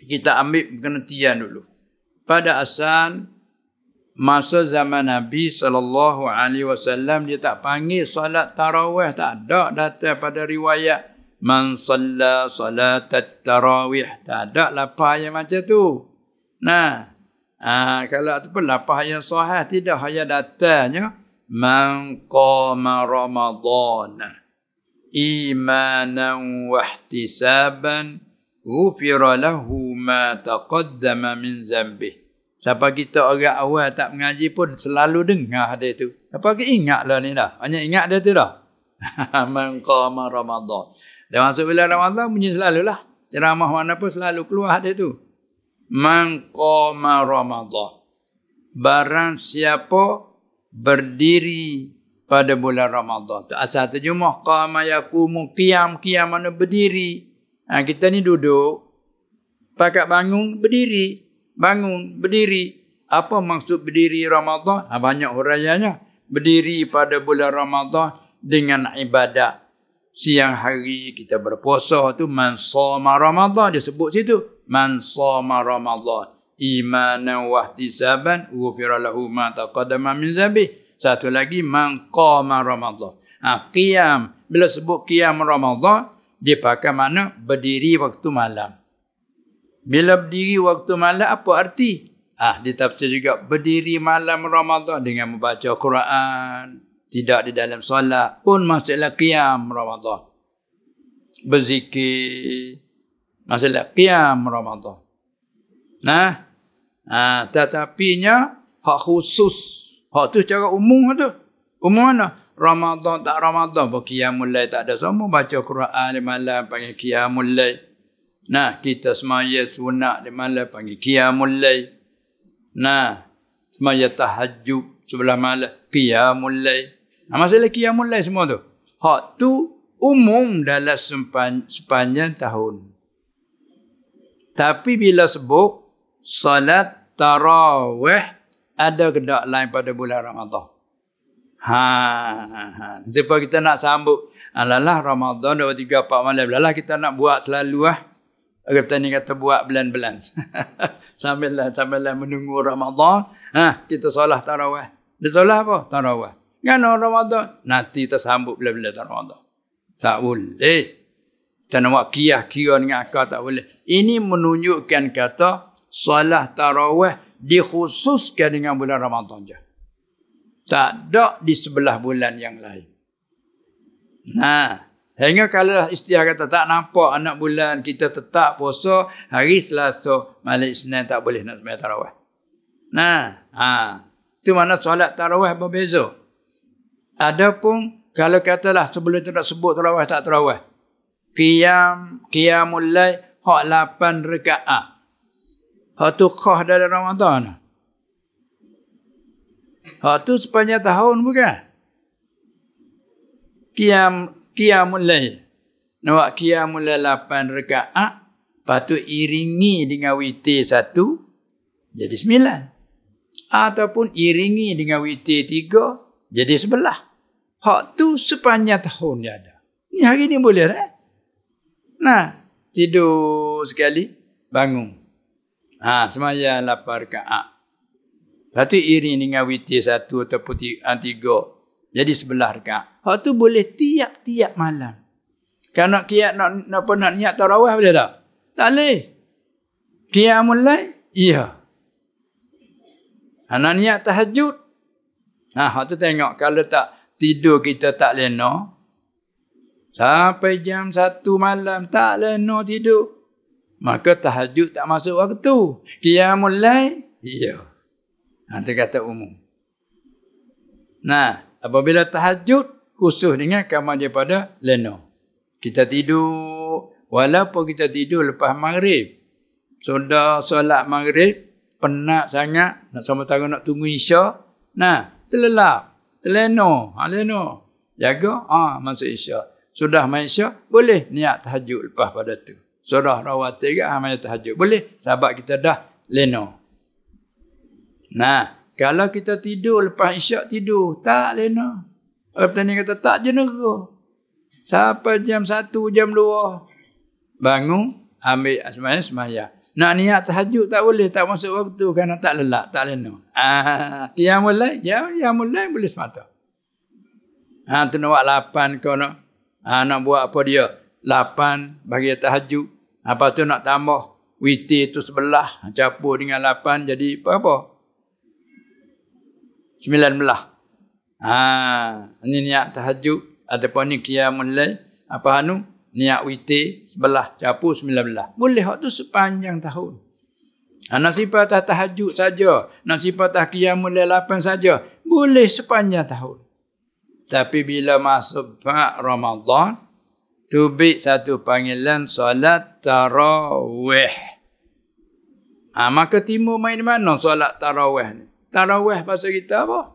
Speaker 1: kita ambil pengertian dulu. Pada asal masa zaman Nabi SAW dia tak panggil solat tarawih, tak ada datang pada riwayat man shalla salat tarawih, tak ada lapah yang macam tu. Kalau ataupun lapah yang sahih tidak, hanya datanya man qama ramadhana imanan wa ihtisaban ghufira lahu ma taqaddama min zambih. Siapa kita orang awal tak mengaji pun selalu dengar hadis tu. Apa ke ingatlah ni dah. Hanya ingat dia tu dah. Man qama ramadhan. Dan masuk bulan Ramadan bunyi selalulah. Ceramah mana pun selalu keluar hadis tu. Man qama ramadhan. Barang siapa berdiri pada bulan Ramadan. Asal terjemah qama yaqumu qiyam mana berdiri. Kita ni duduk, pakat bangun berdiri, berdiri. Apa maksud berdiri Ramadan? Banyak huraiannya. Berdiri pada bulan Ramadan dengan ibadat. Siang hari kita berpuasa tu man shoma Ramadan, dia sebut situ. Man shoma Ramadan imanan wa ihtisaban ghufira lahu ma taqaddama min dzambih. Satu lagi man qama Ramadan. Qiyam, bila sebut qiyam Ramadan, dia pakai mana? Berdiri waktu malam. Bila berdiri waktu malam, apa arti? Ditafsir juga berdiri malam Ramadan dengan membaca Quran. Tidak di dalam solat pun masalah qiyam Ramadan. Berzikir. Masalah qiyam Ramadan. Tetapinya hak khusus. Hak tu secara umum tu. Umum mana? Ramadan tak Ramadan. Qiyamul lail tak ada. Semua baca Quran di malam panggil qiyamul lail. Kita semaya sunat di malam panggil qiyamul lail. Semaya tahajud sebelah malam qiyamul lail. Masalah qiyamul lail semua tu. Hak tu umum dalam sepanjang tahun. Tapi bila sebut salat tarawih, ada kedak lain pada bulan Ramadan. Sebab kita nak sambut alalah Ramadan 2, 3, 4 malam. Alalah kita nak buat selalu Orang petani kata buat belan-belan. sambil menunggu Ramadan, kita solat tarawih. Dia solat apa? Tarawih. Kan Ramadan, nanti kita sambut belan-belan Ramadan. Tak boleh. Kita nak buat kira dengan akal, tak boleh. Ini menunjukkan kata solat tarawih dikhususkan dengan bulan Ramadan je. Tak ada di sebelah bulan yang lain. Hingga kalau istilah kata tak nampak anak bulan, kita tetap puasa hari Selasa, malam Isnin tak boleh nak sembahyang tarawih. Itu mana solat tarawih berbeza. Adapun kalau katalah sebelum tu nak sebut tarawih tak tarawih. Qiyamul lail hak 8 rakaat. Hak tu khas dalam Ramadan. Hak tu sepanjang tahun bukan? Qiyamul lail. Nak qiyamul lail 8 rakaat, patut iringi dengan witir 1 jadi 9. Ataupun iringi dengan witir 3 jadi 11. Hak tu sepanjang tahun dia ada. Ni hari ni boleh Nah, tidur sekali, bangun. Sembahyang 8 rakaat. Lepas tu iring dengan witir 1 ataupun 3. Jadi 11 rakaat. Hak tu boleh tiap-tiap malam. Kalau nak niat tarawih boleh tak? Tak boleh. Qiyamul lail? Ya. Nak niat tahajud? Hak tu tengok. Kalau tak tidur kita tak lena. Sampai jam 1 malam tak lena tidur. Maka tahajud tak masuk waktu. Qiyamul lail? Ya. Itu kata umum. Nah, apabila tahajud, khusus dengan kamar daripada lena. Kita tidur, walaupun kita tidur lepas maghrib. Sudah solat maghrib, penat sangat, nak sama-sama nak tunggu isyak. Nah, terlelap, terlena, lena. Jaga, masuk isyak. Sudah main isyak, boleh niat tahajud lepas pada tu. Surah rawatib ke main tahajud. Boleh, sahabat kita dah lena. Nah, kalau kita tidur lepas isyak tidur, tak lena. Petani kata tak jenera. Sampai jam 1, jam 2. Bangun, ambil sembahyang. Nak niat tahajud tak boleh, tak masuk waktu kerana tak lelak, tak lena. Qiyamul lail, qiyamul lail boleh semata. Tu nak buat 8 kau nak. Nak buat apa dia? 8 bagi tahajud. Apa tu nak tambah witir tu 11, campur dengan 8 jadi apa? 19. Ini niat tahajud ataupun ni qiyamul lail, niat witir 11 campur 19. Boleh hak tu sepanjang tahun. Nak sifat tahajud saja, nak sifat qiyamul lail 8 saja, boleh sepanjang tahun. Tapi bila masuk Ramadan, tubik satu panggilan solat tarawih. Maka timur main di mana solat tarawih ni? Tarawih bahasa kita apa?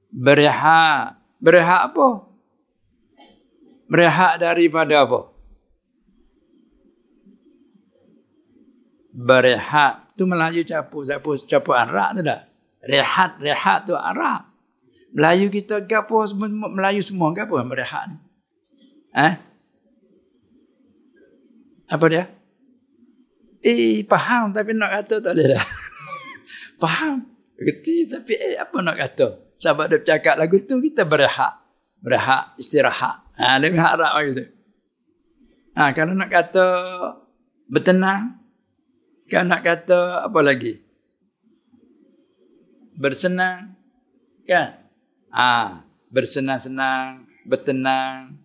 Speaker 1: Berehat. Berehat apa? Berehat daripada apa? Berehat. Tu Melayu campur Arab tu dah. Rehat tu Arab. Melayu kita gapo Melayu semua gapo berehat ni? Apa dia? Faham tapi nak kata tak boleh dah. Faham. Gerti tapi apa nak kata? Sebab dia bercakap lagu tu kita berehat. Berehat, istirahat. Lebih harap gitu. Kalau nak kata bertenang, kalau nak kata apa lagi? Bersenang, kan? Bersenang-senang, bertenang.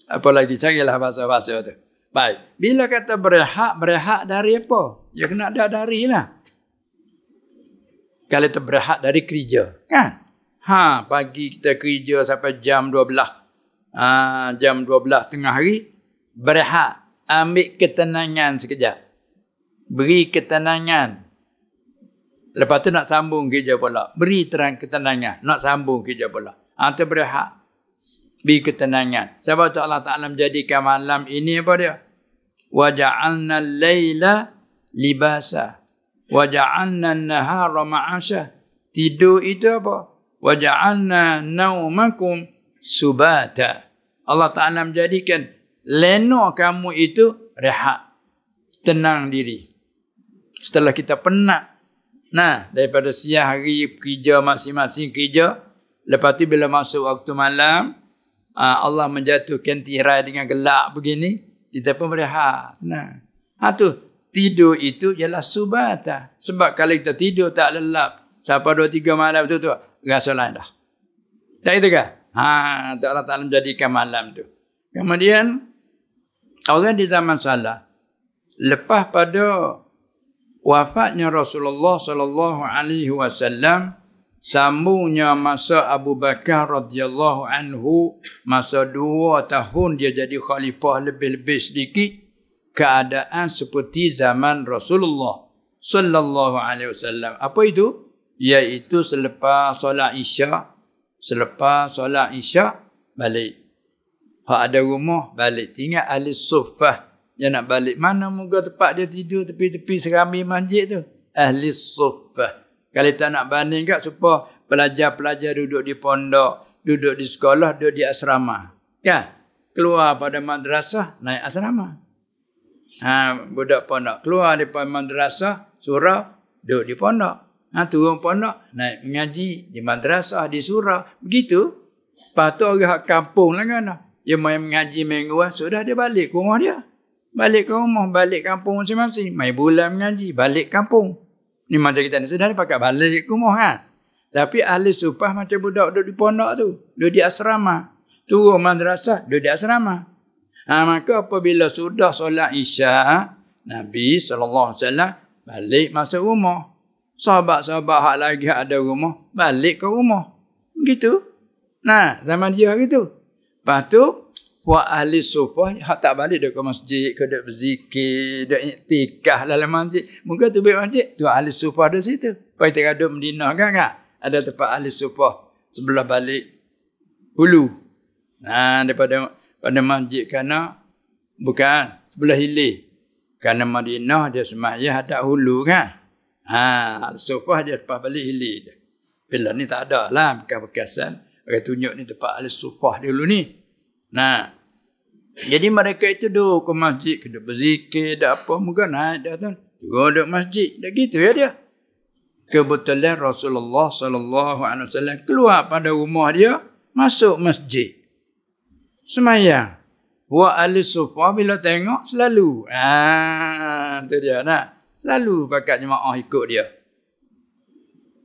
Speaker 1: Apa lagi? Carilah bahasa-bahasa tu. Baik. Bila kata berehat dari apa? Ya kena ada dari lah. Kalau kita berehat dari kerja, kan? Pagi kita kerja sampai jam 12. Jam 12 tengah hari, berehat. Ambil ketenangan sekejap. Beri ketenangan. Lepas tu nak sambung kerja pula. Beri terang ketenangan. Nak sambung kerja pula. Itu berehat. Beri ketenangan. Sebab tu Allah Ta'ala menjadikan malam ini apa dia? وَجَعَلْنَا اللَّيْلَ لِبَاسًا وَجَعَلْنَا النَّهَارَ مَعَاشًا. Tidur itu apa? وَجَعَلْنَا نَوْمَكُمْ سُبَاتًا. Allah Ta'ala menjadikan lena kamu itu rehat. Tenang diri. Setelah kita penat. Daripada siang hari kerja masing-masing kerja. Lepas tu bila masuk waktu malam, Allah menjatuhkan tirai dengan gelap begini, kita pun berehat. Tenang. Tu tidur itu ialah subata. Sebab kalau kita tidur tak lelap, sampai 2-3 malam tu rasa lain dah. Tak itu kan? Allah Ta'ala menjadikan malam tu. Kemudian orang di zaman salah, lepas pada wafatnya Rasulullah sallallahu alaihi wasallam, sambungnya masa Abu Bakar radhiyallahu anhu, masa 2 tahun dia jadi khalifah lebih-lebih sedikit, keadaan seperti zaman Rasulullah sallallahu alaihi wasallam. Apa itu? Iaitu selepas solat Isyak, balik. Hak ada rumah balik, tinggal ahli suffah. Dia nak balik. Mana moga tempat dia tidur tepi-tepi serambi masjid tu? Ahli suffah. Kalau tak nak banding kat supaya pelajar-pelajar duduk di pondok, duduk di sekolah, duduk di asrama. Kan? Keluar pada madrasah, naik asrama. Budak pondok keluar daripada madrasah, surau, duduk di pondok. Turun pondok, naik mengaji di madrasah, di surau. Begitu. Lepas tu orang kampung lah kan. Dia main mengaji mingguan, sudah dia balik ke rumah dia. Balik ke rumah, balik kampung masing-masing. Main bulan mengaji, balik kampung. Ni macam kita ni, sudah dia pakai balik ke rumah kan. Tapi ahli supah macam budak duduk di pondok tu. Duduk di asrama. Turun madrasah, duduk di asrama. Maka apabila sudah solat Isya, Nabi SAW balik masuk rumah. Sahabat-sahabat hak lagi ada rumah, balik ke rumah. Begitu. Nah, zaman dia gitu. Lepas tu, buat ahli sufah, hak tak balik duduk ke masjid, ke duduk berzikir, duduk iktikaf dalam masjid. Mungkin tu baik masjid, tu ahli sufah di situ. Lepas kita duduk Madinah kan? Ada tempat ahli sufah sebelah balik hulu. Daripada masjid kerana bukan sebelah hilir. Kerana Madinah dia sembahyang hadap hulu kan. Sufah dia tempat balik hilir je. Bila ni tak ada lah bekas-bekasan. Orang tunjuk ni tempat ahli sufah dulu ni. Jadi mereka itu duduk ke masjid, kena berzikir, dah apa, mungkin naik dah tu. Duduk masjid, dah gitu ya dia. Kebetulan Rasulullah SAW keluar pada rumah dia, masuk masjid. Semayang. Buat ahli sufah bila tengok selalu. Tu dia nak. Selalu pakat jemaah ikut dia.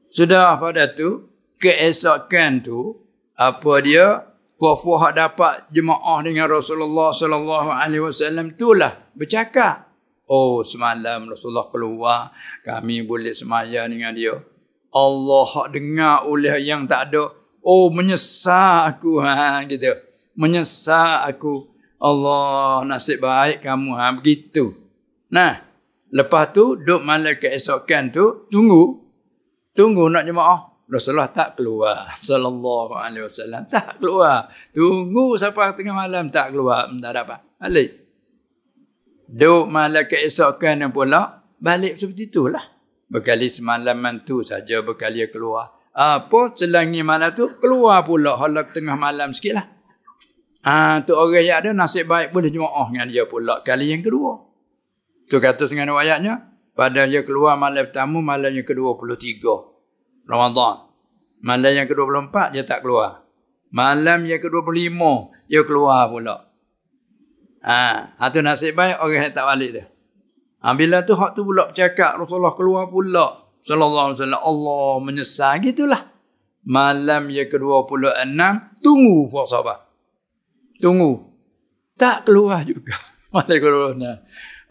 Speaker 1: Sudah pada tu, keesokan tu, apa dia, puak-puak dapat jemaah dengan Rasulullah SAW itulah bercakap. Oh, semalam Rasulullah keluar, kami boleh semayang dengan dia. Allah dengar oleh yang tak ada. Oh, menyesal aku. Gitu. Menyesal aku. Allah, nasib baik kamu. Begitu. Nah, lepas tu, duduk malam keesokan tu, tunggu nak jemaah. Rasulullah tak keluar. Sallallahu alaihi wasallam tak keluar. Tunggu sampai tengah malam tak keluar. Tak dapat. Balik. Duk malam keesokan pula. Balik seperti itulah. Berkali semalaman tu saja berkali keluar. Apa selangi malam tu keluar pula. Halak tengah malam sikit lah. Tu orang yang ada nasib baik boleh jemaah dengan dia pula. Kali yang kedua. Tu kata dengan ayatnya. Pada dia keluar malam pertama, malam yang ke-23. Ramadan. Malam yang ke-24 dia tak keluar. Malam yang ke-25 dia keluar pula. Tu nasib baik orang yang tak balik tu. Bila tu hak tu pula bercakap Rasulullah keluar pula. Sallallahu alaihi wasallam, Allah menyesal gitulah. Malam yang ke-26 tunggu puak sahabat. Tunggu. Tak keluar juga. Malam ke-26.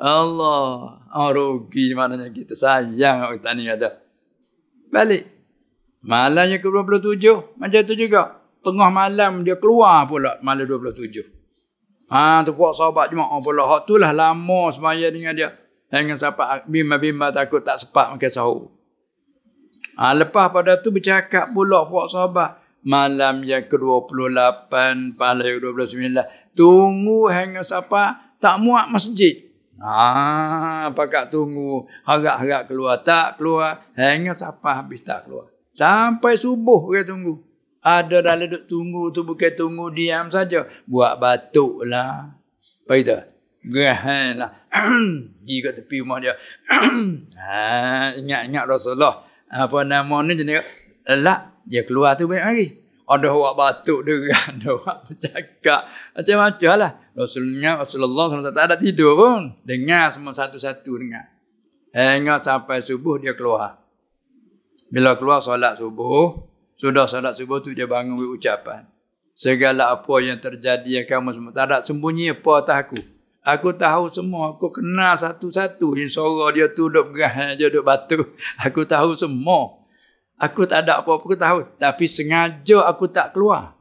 Speaker 1: Allah, rugi maknanya gitu. Sayang orang tani kata. Balik. Malam yang ke-27, macam tu juga. Tengah malam dia keluar pula malam 27. Tu puak sahabat jemaah pula. Hak tu lah lama semaya dengan dia. Hingga sampai bimba-bimba takut tak sempat makan sahur. Lepas pada tu bercakap pula puak sahabat. Malam yang ke-28, malam yang ke-29. Tunggu hingga sampai tak muat masjid. Pakat tunggu. Harap-harap keluar. Tak keluar. Hingga sampai habis tak keluar. Sampai subuh dia tunggu. Ada dalam duduk tunggu tu bukan tunggu diam saja. Buat batuk lah. Apa itu? Gerah lah. Pergi kat tepi rumah dia. Ingat-ingat Rasulullah. Apa nama ni jenis. Elak. Dia keluar tu banyak lagi. Ada orang batuk dia. Ada orang bercakap. Macam-macam lah. Rasulullah SAW tak ada tidur pun. Dengar semua satu-satu dengar. Hingga sampai subuh dia keluar. Bila keluar solat subuh, sudah solat subuh tu dia bangun ucapan. Segala apa yang terjadi yang kamu semua. Tak ada sembunyi apa atas aku. Aku tahu semua. Aku kenal satu-satu. Yang suara dia tu duduk berah, dia duduk batuk. Aku tahu semua. Aku tak ada apa-apa aku tahu. Tapi sengaja aku tak keluar.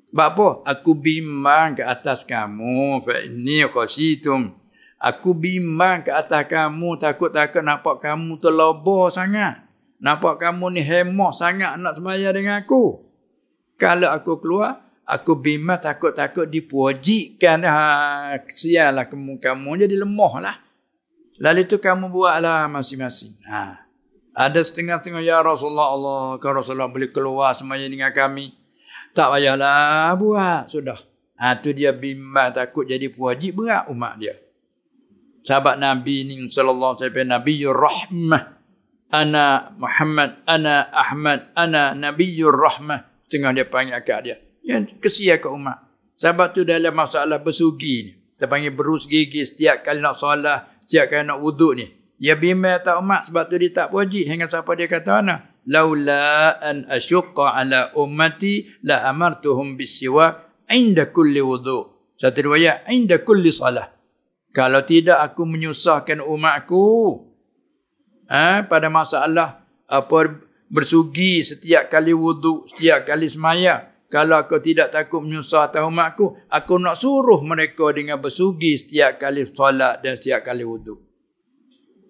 Speaker 1: Sebab apa? Aku bimbang ke atas kamu. Fa inni khasyitum. Aku bimbang ke atas kamu. Takut-takut nampak kamu terlebur sangat. Nampak kamu ni hemah sangat nak sembahyang dengan aku. Kalau aku keluar, aku bimbang takut-takut dipujikan. Kesianlah kamu jadi lemah lah. Lalu itu kamu buatlah masing-masing. Ada setengah-setengah, ya Rasulullah, Allah, kalau Rasulullah boleh keluar sembahyang dengan kami. Tak payahlah buat, sudah. Tu dia bimbang takut jadi pewajib berat umat dia. Sahabat Nabi ni sallallahu alaihi wasallam, Nabiyyur Rahmah. Ana Muhammad, ana Ahmad, ana Nabiyyur Rahmah. Tengah dia panggil akak dia. Yang kesian ke umat. Sahabat tu dalam masalah bersugi ni. Kita panggil berus gigi setiap kali nak solat, setiap kali nak wuduk ni. Dia bimbang tak umat sebab tu dia tak wajib. Hingga siapa dia kata mana? Laula an asyqa ala ummati la amartuhum bisiwak inda kulli wuduk. Satu riwayat, inda kulli salah. Kalau tidak aku menyusahkan umatku pada masalah bersugi setiap kali wuduk, setiap kali semaya. Kalau aku tidak takut menyusahkan umatku, aku nak suruh mereka dengan bersugi setiap kali solat dan setiap kali wuduk.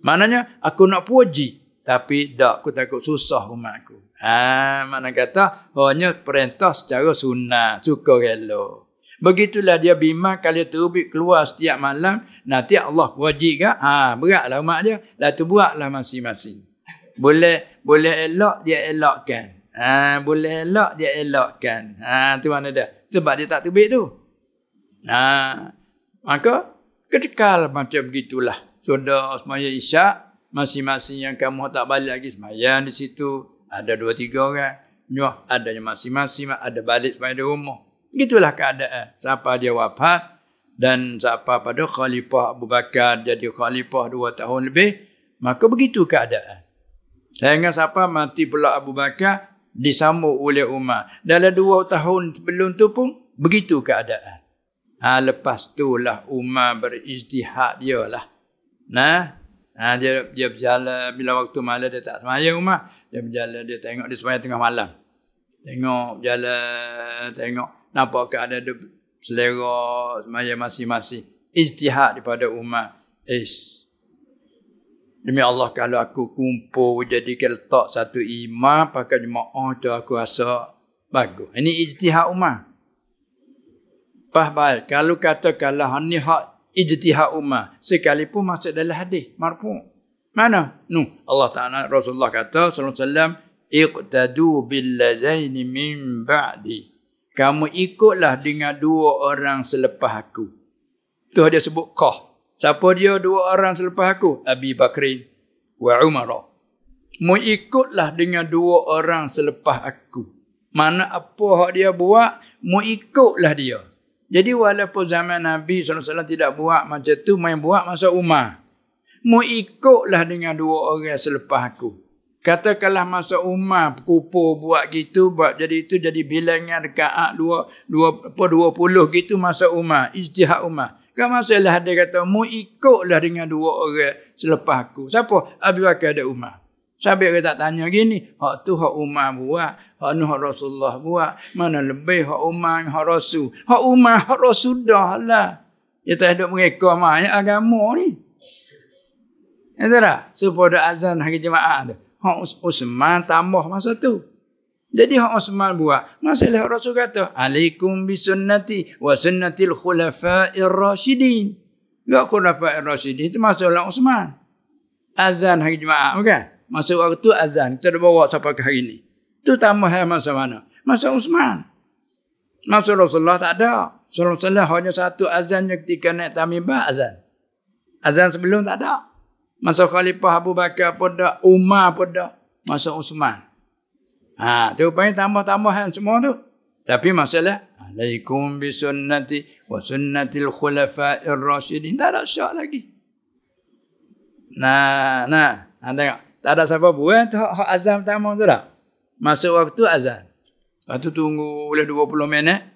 Speaker 1: Maknanya aku nak puji, tapi tak, aku takut susah umatku. Mana kata hanya perintah secara sunnah, suka rela. Begitulah dia bimbang kalau terbit keluar setiap malam, nanti Allah wajib ke? Beratlah umat dia. Lah tu buatlah masing-masing. Boleh elok dia elokkan. Boleh elok dia elokkan. Tu mana dia? Sebab dia tak terbit tu. Maka kekal macam begitulah. Sudah semaya isyak, masing-masing yang kamu tak balik lagi sembahyang di situ. Ada 2-3 orang. Adanya masing-masing, ada balik sembahyang di rumah. Begitulah keadaan. Siapa dia wafat dan siapa pada Khalifah Abu Bakar jadi Khalifah 2 tahun lebih, maka begitu keadaan. Dengan siapa mati pula Abu Bakar disambut oleh Umar. Dalam 2 tahun sebelum tu pun begitu keadaan. Lepas tu lah Umar berijtihad dia lah. Dia berjalan bila waktu malam dia tak sembahyang Umar. Dia berjalan, dia tengok dia sembahyang tengah malam. Tengok berjalan, tengok nampak keadaan dia selera sembahyang masing-masing. Ijtihad daripada Umar. Demi Allah kalau aku kumpul jadi letak satu imam pakai jemaah tu aku rasa bagus. Ini ijtihad Umar. Baik, kalau katakanlah ni hak ijtihad Umar sekalipun masuk dalam hadis marfu'. Mana? Allah Taala Rasulullah kata sallallahu alaihi wasallam, iqtadu bil lazaini min ba'di. Kamu ikutlah dengan 2 orang selepas aku. Tu dia sebut qah. Siapa dia 2 orang selepas aku? Abi Bakrin wa Umar. Mu ikutlah dengan 2 orang selepas aku. Mana apa hak dia buat, mu ikutlah dia. Jadi walaupun zaman Nabi SAW tidak buat macam tu, main buat masa Umar. Mu ikutlah dengan 2 orang selepas aku. Katakanlah masa Umar kupur buat gitu, buat jadi itu jadi bilangan rakaat 20 gitu masa Umar, ijtihad Umar. Kan masalah dia kata mu ikutlah dengan 2 orang selepas aku. Siapa? Abu Bakar dan Umar. Sampai kita tak tanya gini, hak tu hak Umar buat, hak nu hak Rasulullah buat, mana lebih hak Umar hak Rasul. Hak Umar hak Rasul dah lah. Dia tak ada mereka mah agama ni. Entah supaya azan hari Jumaat tu. Hak Uthman tambah masa tu. Jadi hak Uthman buat. Masalah Rasul kata, alaikum bisunnati wa sunnatil khulafa'ir rasyidin. Enggak khulafa'ir rasyidin itu masalah Uthman. Azan hari Jumaat bukan? Masa waktu azan kita dah bawa sampai ke hari ni. Itu tambah masa mana? Masa Uthman. Masa Rasulullah tak ada. Rasulullah hanya satu azan ketika naik tamimah azan. Azan sebelum tak ada. Masa Khalifah Abu Bakar pun dah, Umar pun dah, masa Uthman. Tu rupanya tambah-tambahan semua tu. Tapi masalah, alaikum bisunnati wa sunnatil khulafa'ir rasyidin. Tak ada syak lagi. Tengok. Tak ada siapa buat hak azan pertama tu tak? Masuk waktu azan. Lepas tu tunggu boleh 20 minit.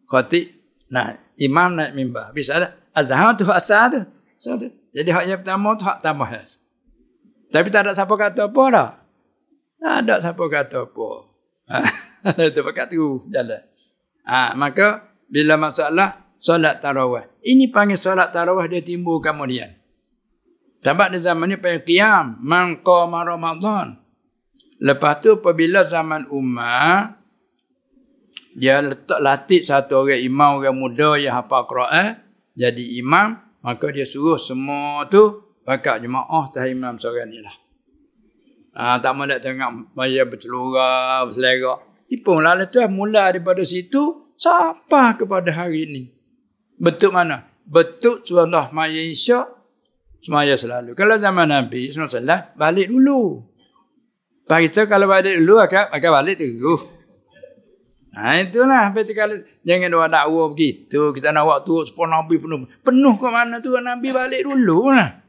Speaker 1: Khatib, imam naik mimbar. Bisa tak? Azan tu hak asal tu. Jadi hak yang pertama tu hak tambah. Tapi tak ada siapa kata apa dah. Tak ada siapa kata apa. Itu pakat tu jalan. Maka bila masalah solat tarawih. Ini panggil solat tarawih dia timbul kemudian. Sebab di zaman ni panggil qiyam. Man qama Ramadan. Lepas tu apabila zaman Umar. Dia letak latih satu orang imam, orang muda yang hafal Quran. Jadi imam. Maka dia suruh semua tu pakat jemaah tahap imam seorang ni lah. Tak mahu nak tengok maya bercelura, berselera. Ipunglah tu mula daripada situ sampai kepada hari ini. Bentuk mana? Bentuk solat maya isyak semaya selalu. Kalau zaman Nabi SAW balik dulu. Pak kita kalau balik dulu akan balik terus. Itulah kalau jangan dua dakwa begitu. Kita nak waktu sepuluh Nabi penuh. Penuh ke mana tu Nabi balik dulu lah.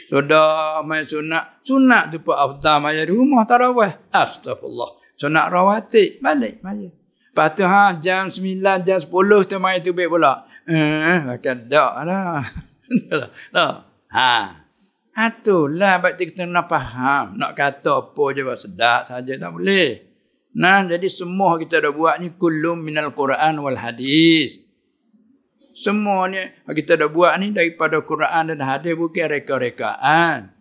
Speaker 1: Sudah main sunat tu pun afdal maya di rumah tarawih. Astagfirullah. Sunat rawatib balik maya. Lepas tu jam 9 jam 10 tu maya tu baik pula. Makan dak lah. Itulah berarti kita nak faham. Nak kata apa je sedap saja tak boleh. Nah, jadi semua kita dah buat ni kullum minal Quran wal hadis. Semua ni kita dah buat ni daripada Quran dan hadis, bukan reka-rekaan.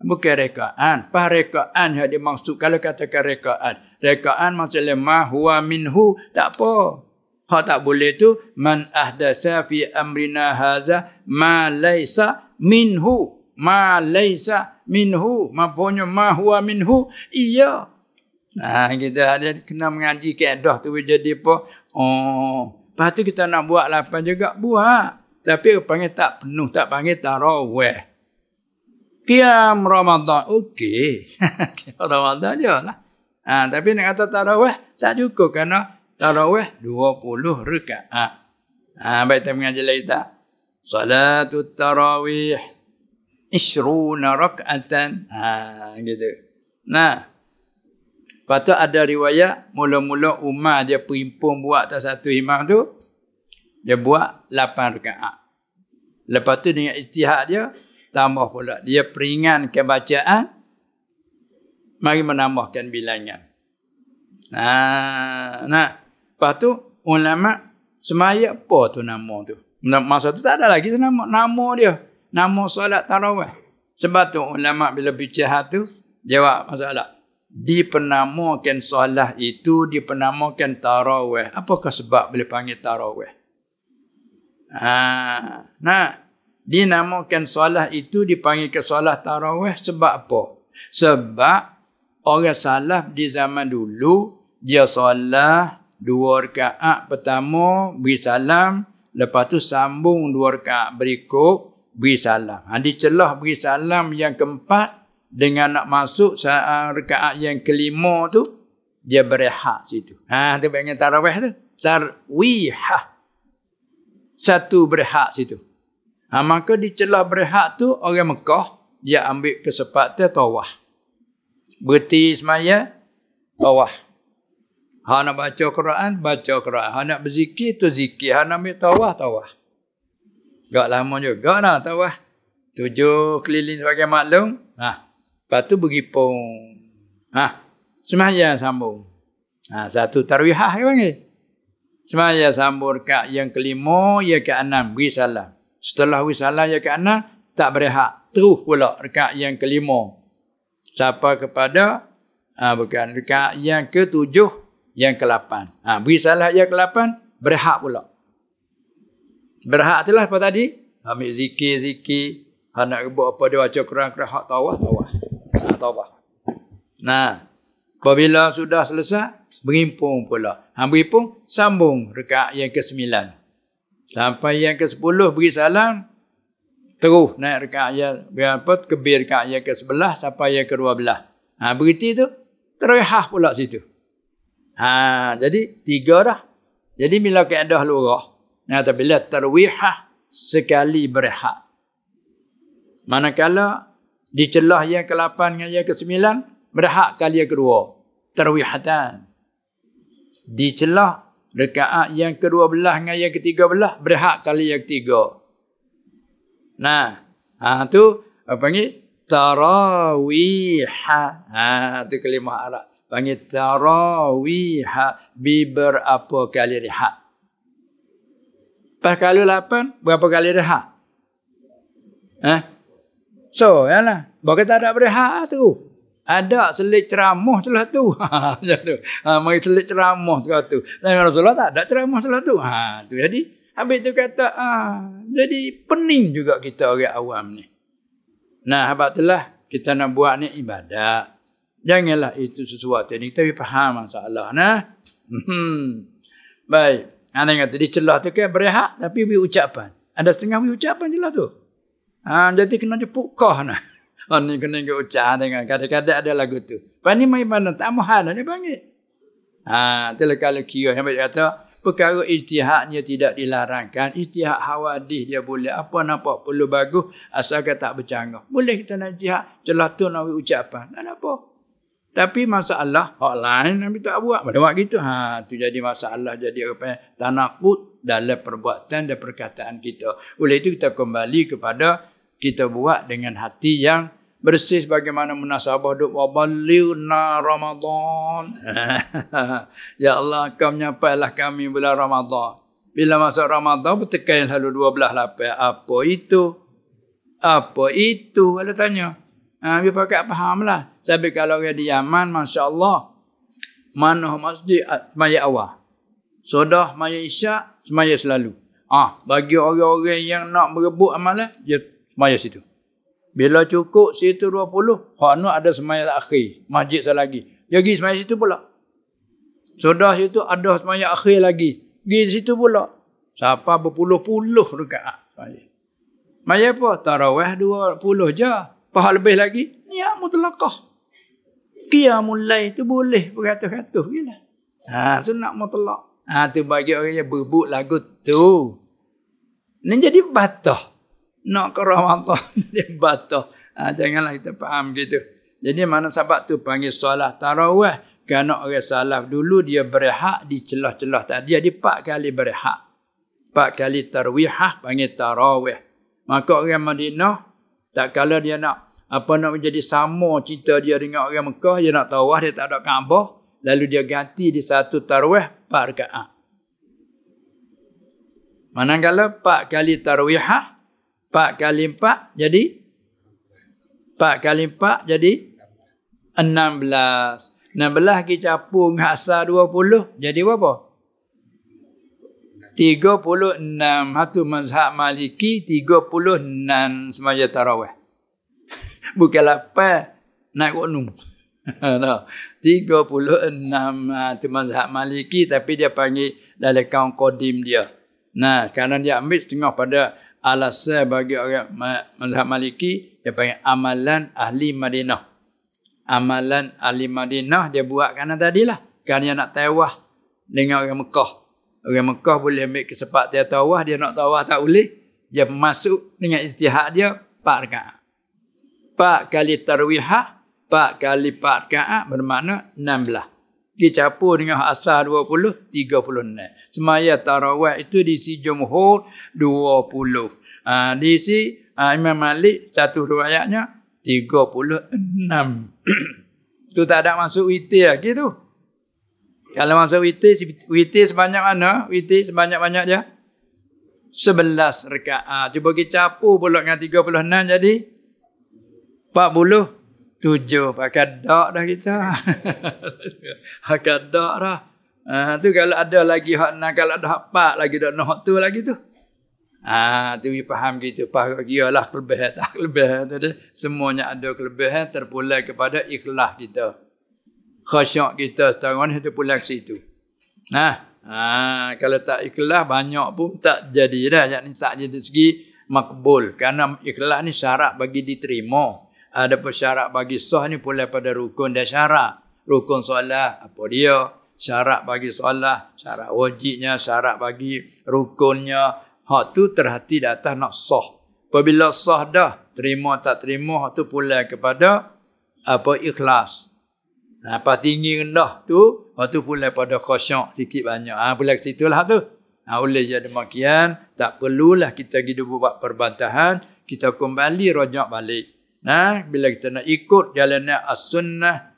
Speaker 1: Bukan rekaan. Pas rekaan yang dimaksud kalau katakan rekaan. Rekaan maksudnya ma huwa minhu, tak apa. Hak tak boleh tu man ahdasa fi amrina haza ma laisa minhu. Ma laisa minhu. Mapunya ma huwa minhu. Iya. Kita ada kena mengaji kaedah tu jadi apa? Lepas tu kita nak buat 8 juga buat. Tapi panggil tak penuh, tak panggil tarawih. Qiyam Ramadan, okey. Qiyam Ramadan je lah. Tapi nak kata tarawih tak cukup kerana tarawih 20 rakaat. Baik kita mengaji lagi tak? Salatut tarawih 20 rakaatan. Gitu. Nah, lepas tu ada riwayat, mula-mula Umar dia perimpun buat atas satu imam tu, dia buat 8 rakaat. Lepas tu dengan ijtihad dia, tambah pula. Dia peringankan bacaan, mari menambahkan bilangan. Lepas tu, ulama semaya apa tu nama tu? Masa tu tak ada lagi nama dia. Nama solat tarawih. Sebab tu ulama bila bicara tu, jawab masalah. Dipenamakan solat itu dipenamakan tarawih. Apakah sebab boleh panggil tarawih? Dinamakan solat itu dipanggil ke solat tarawih sebab apa? Sebab orang salaf di zaman dulu dia solat 2 rakaat pertama beri salam, lepas tu sambung 2 rakaat berikut beri salam. Di celah beri salam yang keempat dengan nak masuk rakaat yang kelima tu dia berehat situ. Tu panggil tarawih tu. Tarwihah. Satu berehat situ. Maka di celah berehat tu orang Mekah dia ambil kesempatan tawaf. Berhenti semaya tawaf. Nak baca Quran, baca Quran. Nak berzikir tu zikir. Nak ambil tawaf. Gak lama juga nak tawaf. 7 keliling sebagai maklum. Lepas tu bergipung. Sembahyang sambung. Satu tarwihah dia panggil. Sembahyang sambung rakaat yang kelima, yang ke-6 beri salam. Setelah beri salam yang ke-6 tak berehat. Terus pula rakaat yang kelima. Sampai kepada bukan rakaat yang ke-7, yang ke-8. Beri salam yang ke-8 berehat pula. Berehat itulah apa tadi? Ambil zikir-zikir. Nak buat apa dia baca Quran, hak tawaf. Apabila sudah selesai, berimpung pula. Berimpung, sambung rakaat yang ke-9. Sampai yang ke-10, beri salam. Terus naik rakaat yang kebir rakaat yang ke-11 sampai yang ke-12. Berhenti tu, terihah pula situ. Jadi 3 dah. Jadi bila kaedah lurah, bila terwihah sekali berehat. Manakala di celah yang ke-8 dengan yang ke-9 berehat kali yang kedua. Tarwihatan. Di celah rakaat yang ke-12 dengan yang ke-13 berehat kali yang ketiga. Tu apa panggil? Tarawiha. Tu kalimah Arab. Panggil tarawiha. Beberapa kali rehat. Pas kali 8, berapa kali rehat? So, yalah. Bagi tak ada berehat tu. Ada selit ceramah tu lah tu. Mari selit ceramah tu lah tu. Dan Rasulullah tak ada ceramah tu lah tu. Tu jadi, habis tu kata, jadi pening juga kita orang awam ni. Habis itulah kita nak buat ni ibadat. Janganlah itu sesuatu ni kita faham masalah nah. Baik. Ana kata di celah tu kan berehat tapi ucapan. Ada setengah ucapan jelah tu. Jadi kena jepuk kah nah. Ni kena ucap dengan kadang-kadang ada lagu tu. Pani mai mana tak mahal dia panggil. Itulah kalau kira yang kata perkara ijtihadnya tidak dilarangkan. Ijtihad hawadih dia boleh. Apa nampak perlu bagus asalkan tak bercanggah. Boleh kita nak ijtihad. Celah tu nak ucapan. Tak ada apa. Tapi masalah hak lain Nabi tak buat. Pada waktu itu tu jadi masalah. Jadi apa tanakut dalam perbuatan dan perkataan kita. Oleh itu kita kembali kepada kita buat dengan hati yang bersih sebagaimana munasabah duk waballighna Ramadan. Ya Allah, kau menyampailah kami bulan Ramadan. Bila masuk Ramadan bertekan lalu 12 lapis. Apa itu? Apa itu? Ada tanya. Dia pakai fahamlah. Tapi kalau dia di Yaman, masya-Allah, mana masjid semaya awal. Sodah semaya isyak, semaya selalu. Bagi orang-orang yang nak berebut amalan, dia semaya situ. Bila cukup situ 20, hak nak ada semaya akhir, masjid selagi. Dia pergi semaya situ pula. Sudah situ ada semaya akhir lagi. Pergi situ pula. Siapa berpuluh-puluh rakaat semaya. Semaya apa? Tarawih 20 je. Pahal lebih lagi, niat mutlaqah. Qiyamul lail tu boleh beratus-ratus gila. Sunat mutlaq. Tu bagi orang yang berebut lagu tu. Ni jadi batah. Nak ke Ramadan dia batah. Janganlah kita faham gitu. Jadi mana sebab tu panggil solat tarawih. Kerana orang salaf dulu dia berehat di celah-celah tadi. Dia 4 kali berehat. 4 kali tarwihah panggil tarawih. Maka orang Madinah tak kala dia nak nak menjadi sama cinta dia dengan orang Mekah, dia nak tawaf, dia tak ada Kaabah, lalu dia ganti di satu tarawih 4 rakaat. Manakala 4 kali tarawihah, 4 kali 4 jadi 4 kali 4 jadi 16. 16 kita capur dengan asal 20 jadi berapa? 36. Hatu mazhab Maliki 36 semaya tarawih. Bukan 8 naik gunung. 36 tu mazhab Maliki tapi dia panggil dalam kaum qadim dia. Kerana dia ambil setengah pada alasan bagi orang mazhab Maliki dia panggil amalan ahli Madinah. Amalan ahli Madinah dia buat kerana tadilah. Kerana dia nak tawaf dengan orang Mekah. Orang Mekah boleh ambil kesempatan tawaf, dia nak tawaf tak boleh. Dia masuk dengan ijtihad dia 4 rakaat. 4 kali tarwihah, 4 kali 4 rakaat bermakna 16. Dicampur dengan asal 20, 36. Semaya tarawih itu diisi jumhur 20. Diisi Imam Malik satu riwayatnya 36. Tu tak ada masuk witir lagi tu. Kalau masuk witir sebanyak mana? Witir sebanyak-banyak je. 11 rakaat. Cuba kita capur pula dengan 36 jadi 47. Pakai dak dah kita. Pakai dak dah. Tu kalau ada lagi hak nak, kalau ada hak 4 lagi dak nak tu lagi tu. Tu faham gitu. Faham gialah kelebihan tak kelebihan tu dia. Semuanya ada kelebihan terpulang kepada ikhlas kita. Khasyuk kita setahun itu pulang ke situ. Kalau tak ikhlas banyak pun tak jadi dah. Yang tak jadi segi makbul. Kerana ikhlas ni syarat bagi diterima. Ada persyarat bagi sah ni pula pada rukun dan syarat. Rukun solat apa dia? Syarat bagi solat, syarat wajibnya, syarat bagi rukunnya. Hak tu terhati di atas nak sah. Apabila sah dah, terima tak terima, hak tu pula kepada ikhlas. Apa tinggi rendah tu, hak tu pula pada khasyuk sikit banyak. Pula ke situlah tu. Oleh jadi demikian, tak perlulah kita gitu buat perbantahan, kita kembali rojak balik. Bila kita nak ikut jalannya as-sunnah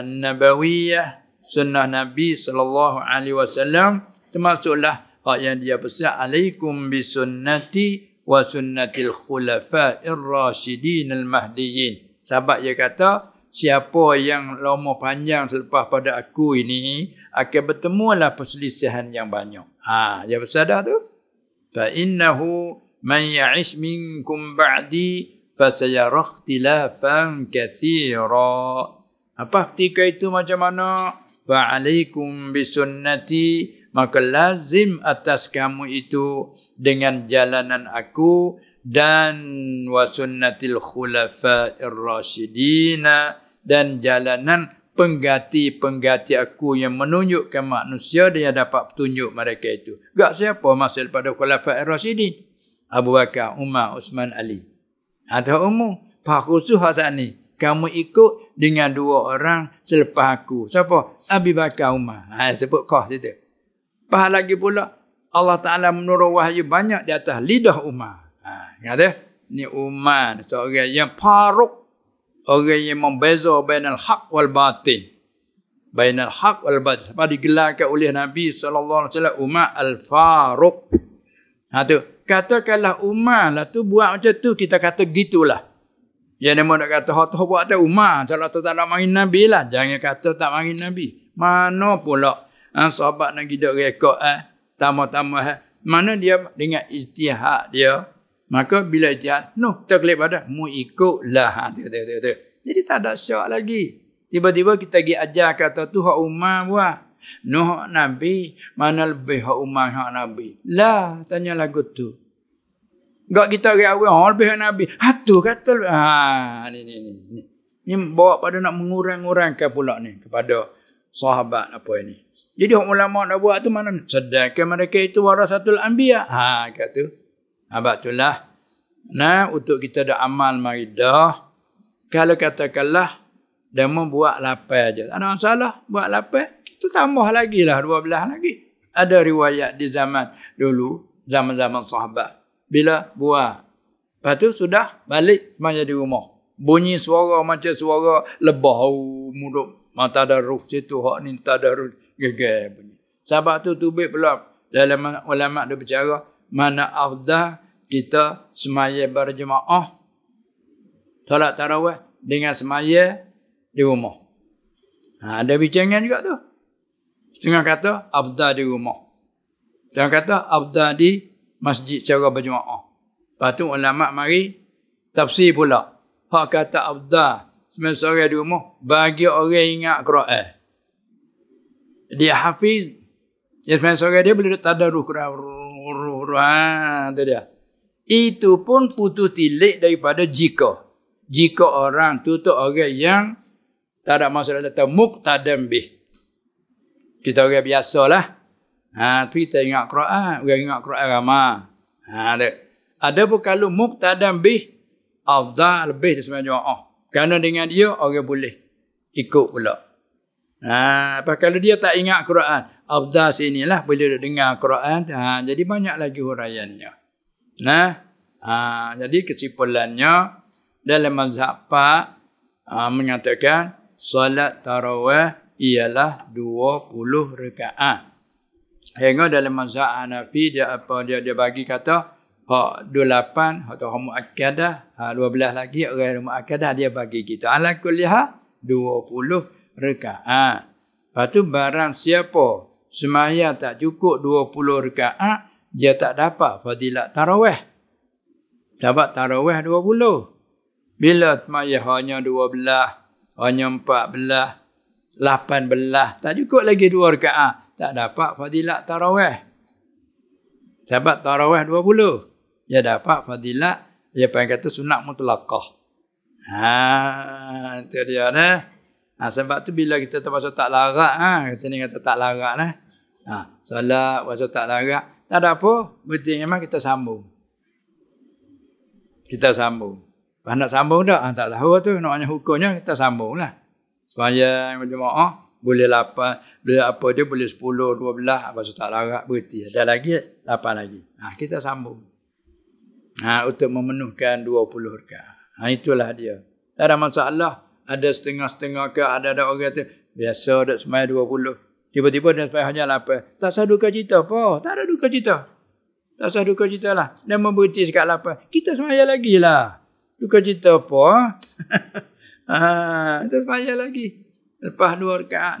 Speaker 1: nabawiyah, sunnah Nabi sallallahu alaihi wasallam, termasuklah hak yang dia pesan, alaikum bisunnati wa sunnatil khulafa'ir rasyidin al-mahdiyyin. Sahabat dia kata, siapa yang lama panjang selepas pada aku ini akan bertemulah perselisihan yang banyak. Dia bersadar tu. Fa innahu man ya'ish minkum ba'di fasayara ikhtilafan katsira. Apa ketika itu macam mana? Fa'alaikum bisunnati, maka lazim atas kamu itu dengan jalanan aku dan wa sunnatil khulafa'ir rasyidina, dan jalanan pengganti-pengganti aku yang menunjukkan manusia dia dapat petunjuk mereka itu. Gak siapa masuk pada khulafa'ir rasyidin? Abu Bakar, Umar, Uthman, Ali. Atau umum, Pak khusus Hasan ni. Kamu ikut dengan dua orang selepas aku. Siapa? Abu Bakar, Umar. Sebut kau situ. Pas lagi pula Allah Ta'ala menurun wahyu banyak di atas lidah Umar. Kata, ni Umar seorang yang Faruq, orang yang membeza bainal haq wal batin. Bainal haq wal batin. Apa digelarkan oleh Nabi SAW, Umar al-Faruq. Tu, katakanlah Umar lah tu buat macam tu, kita kata gitulah. Yang nama nak kata hak buat tu Umar, kalau tu tak nak mari Nabi lah. Jangan kata tak mari Nabi. Mana pula sahabat nak hidup rekod tambah-tambah mana dia dengan ijtihad dia. Maka bila ijtihad, kita kelip pada mu ikutlah. Jadi tak ada syak lagi. Tiba-tiba kita pergi ajar kata tu hak Umar buat. Hak Nabi, mana lebih hak Umar hak Nabi. Lah, tanya lagu tu. Gak kita ke awal lebih hak Nabi. Tu kata ni bawa pada nak mengurang-urangkan pula ni kepada sahabat apa ini. Jadi hak ulama nak buat tu mana? Sedangkan mereka itu warasatul anbiya. Kata. Abatulah. Nah, untuk kita ada amal mari dah. Kalau katakanlah dia mau buat 8 aja. Tak ada masalah buat 8. Kita tambah lagi lah 12 lagi. Ada riwayat di zaman dulu, zaman-zaman sahabat. Bila buat, lepas tu sudah balik semaya di rumah. Bunyi suara macam suara lebah. Mulut mata daruk situ. Hak ni tak daruk. Gegar bunyi. Sahabat tu tubik pula. Dalam ulama dia bercara. Mana afdah kita semaya berjemaah. Solat tarawih dengan semaya di rumah. Ada bincang juga tu. Setengah kata afdah di rumah. Setengah kata afdah di masjid cara berjemaah. Lepas tu ulama mari tafsir pula. Hak kata afdah semasa sore di rumah bagi orang ingat Quran. Dia hafiz. Ya semasa sore dia boleh tadarus Quran. Tu dia. Itu pun putus tilik daripada jika. Jika orang tu orang yang tak ada masalah datang muqtadam bih. Kita orang biasalah. Tapi kita ingat Quran, orang ingat Quran ramai. Ada pun kalau muqtadam bih, afdal lebih di semua jemaah. Kerana dengan dia orang boleh ikut pula. Kalau dia tak ingat Quran, afdal sinilah boleh dengar Quran. Jadi banyak lagi huraiannya. Jadi kesimpulannya dalam mazhab Pak mengatakan solat tarawih ialah 20 rakaat. Hingga dalam mazhab Hanafi dia bagi kata hak 28 atau hak muakkadah 12 lagi orang muakkadah dia bagi kita ala kullihah 20 rakaat. Lepas tu barang siapa sembahyang tak cukup 20 rakaat dia tak dapat fadilat tarawih. Sebab tarawih 20. Bila sembahyang hanya 12, hanya 14, 18 tak cukup lagi 2 rakaat. Tak dapat fadilat tarawih. Sebab tarawih 20. Dia dapat fadilat. Dia panggil kata sunat mutlaqah. Itu dia dah. Sebab tu bila kita terpaksa tak larat. Sini kata tak larat lah. Solat pasal tak larat. Tak ada apa. Betul memang kita sambung. Kita sambung. Pas nak sambung tak? Tak tahu tu. Naknya hukumnya kita sambung lah. Sembahyang berjemaah. Boleh 8, boleh apa dia boleh 10, 12, apa tak larat berhenti. Ada lagi 8 lagi. Kita sambung. Untuk memenuhkan 20 rakaat. Itulah dia. Tak ada masalah. Ada setengah-setengah ke, ada orang tu biasa dak sembahyang 20. Tiba-tiba dia sembahyang hanya 8. Tak sah duka cita apa? Tak ada duka cita. Tak sah duka cita lah. Dia berhenti sekat 8. Kita sembahyang lagi lah. Duka cita apa? Kita sembahyang lagi. Lepas 2 rakaat,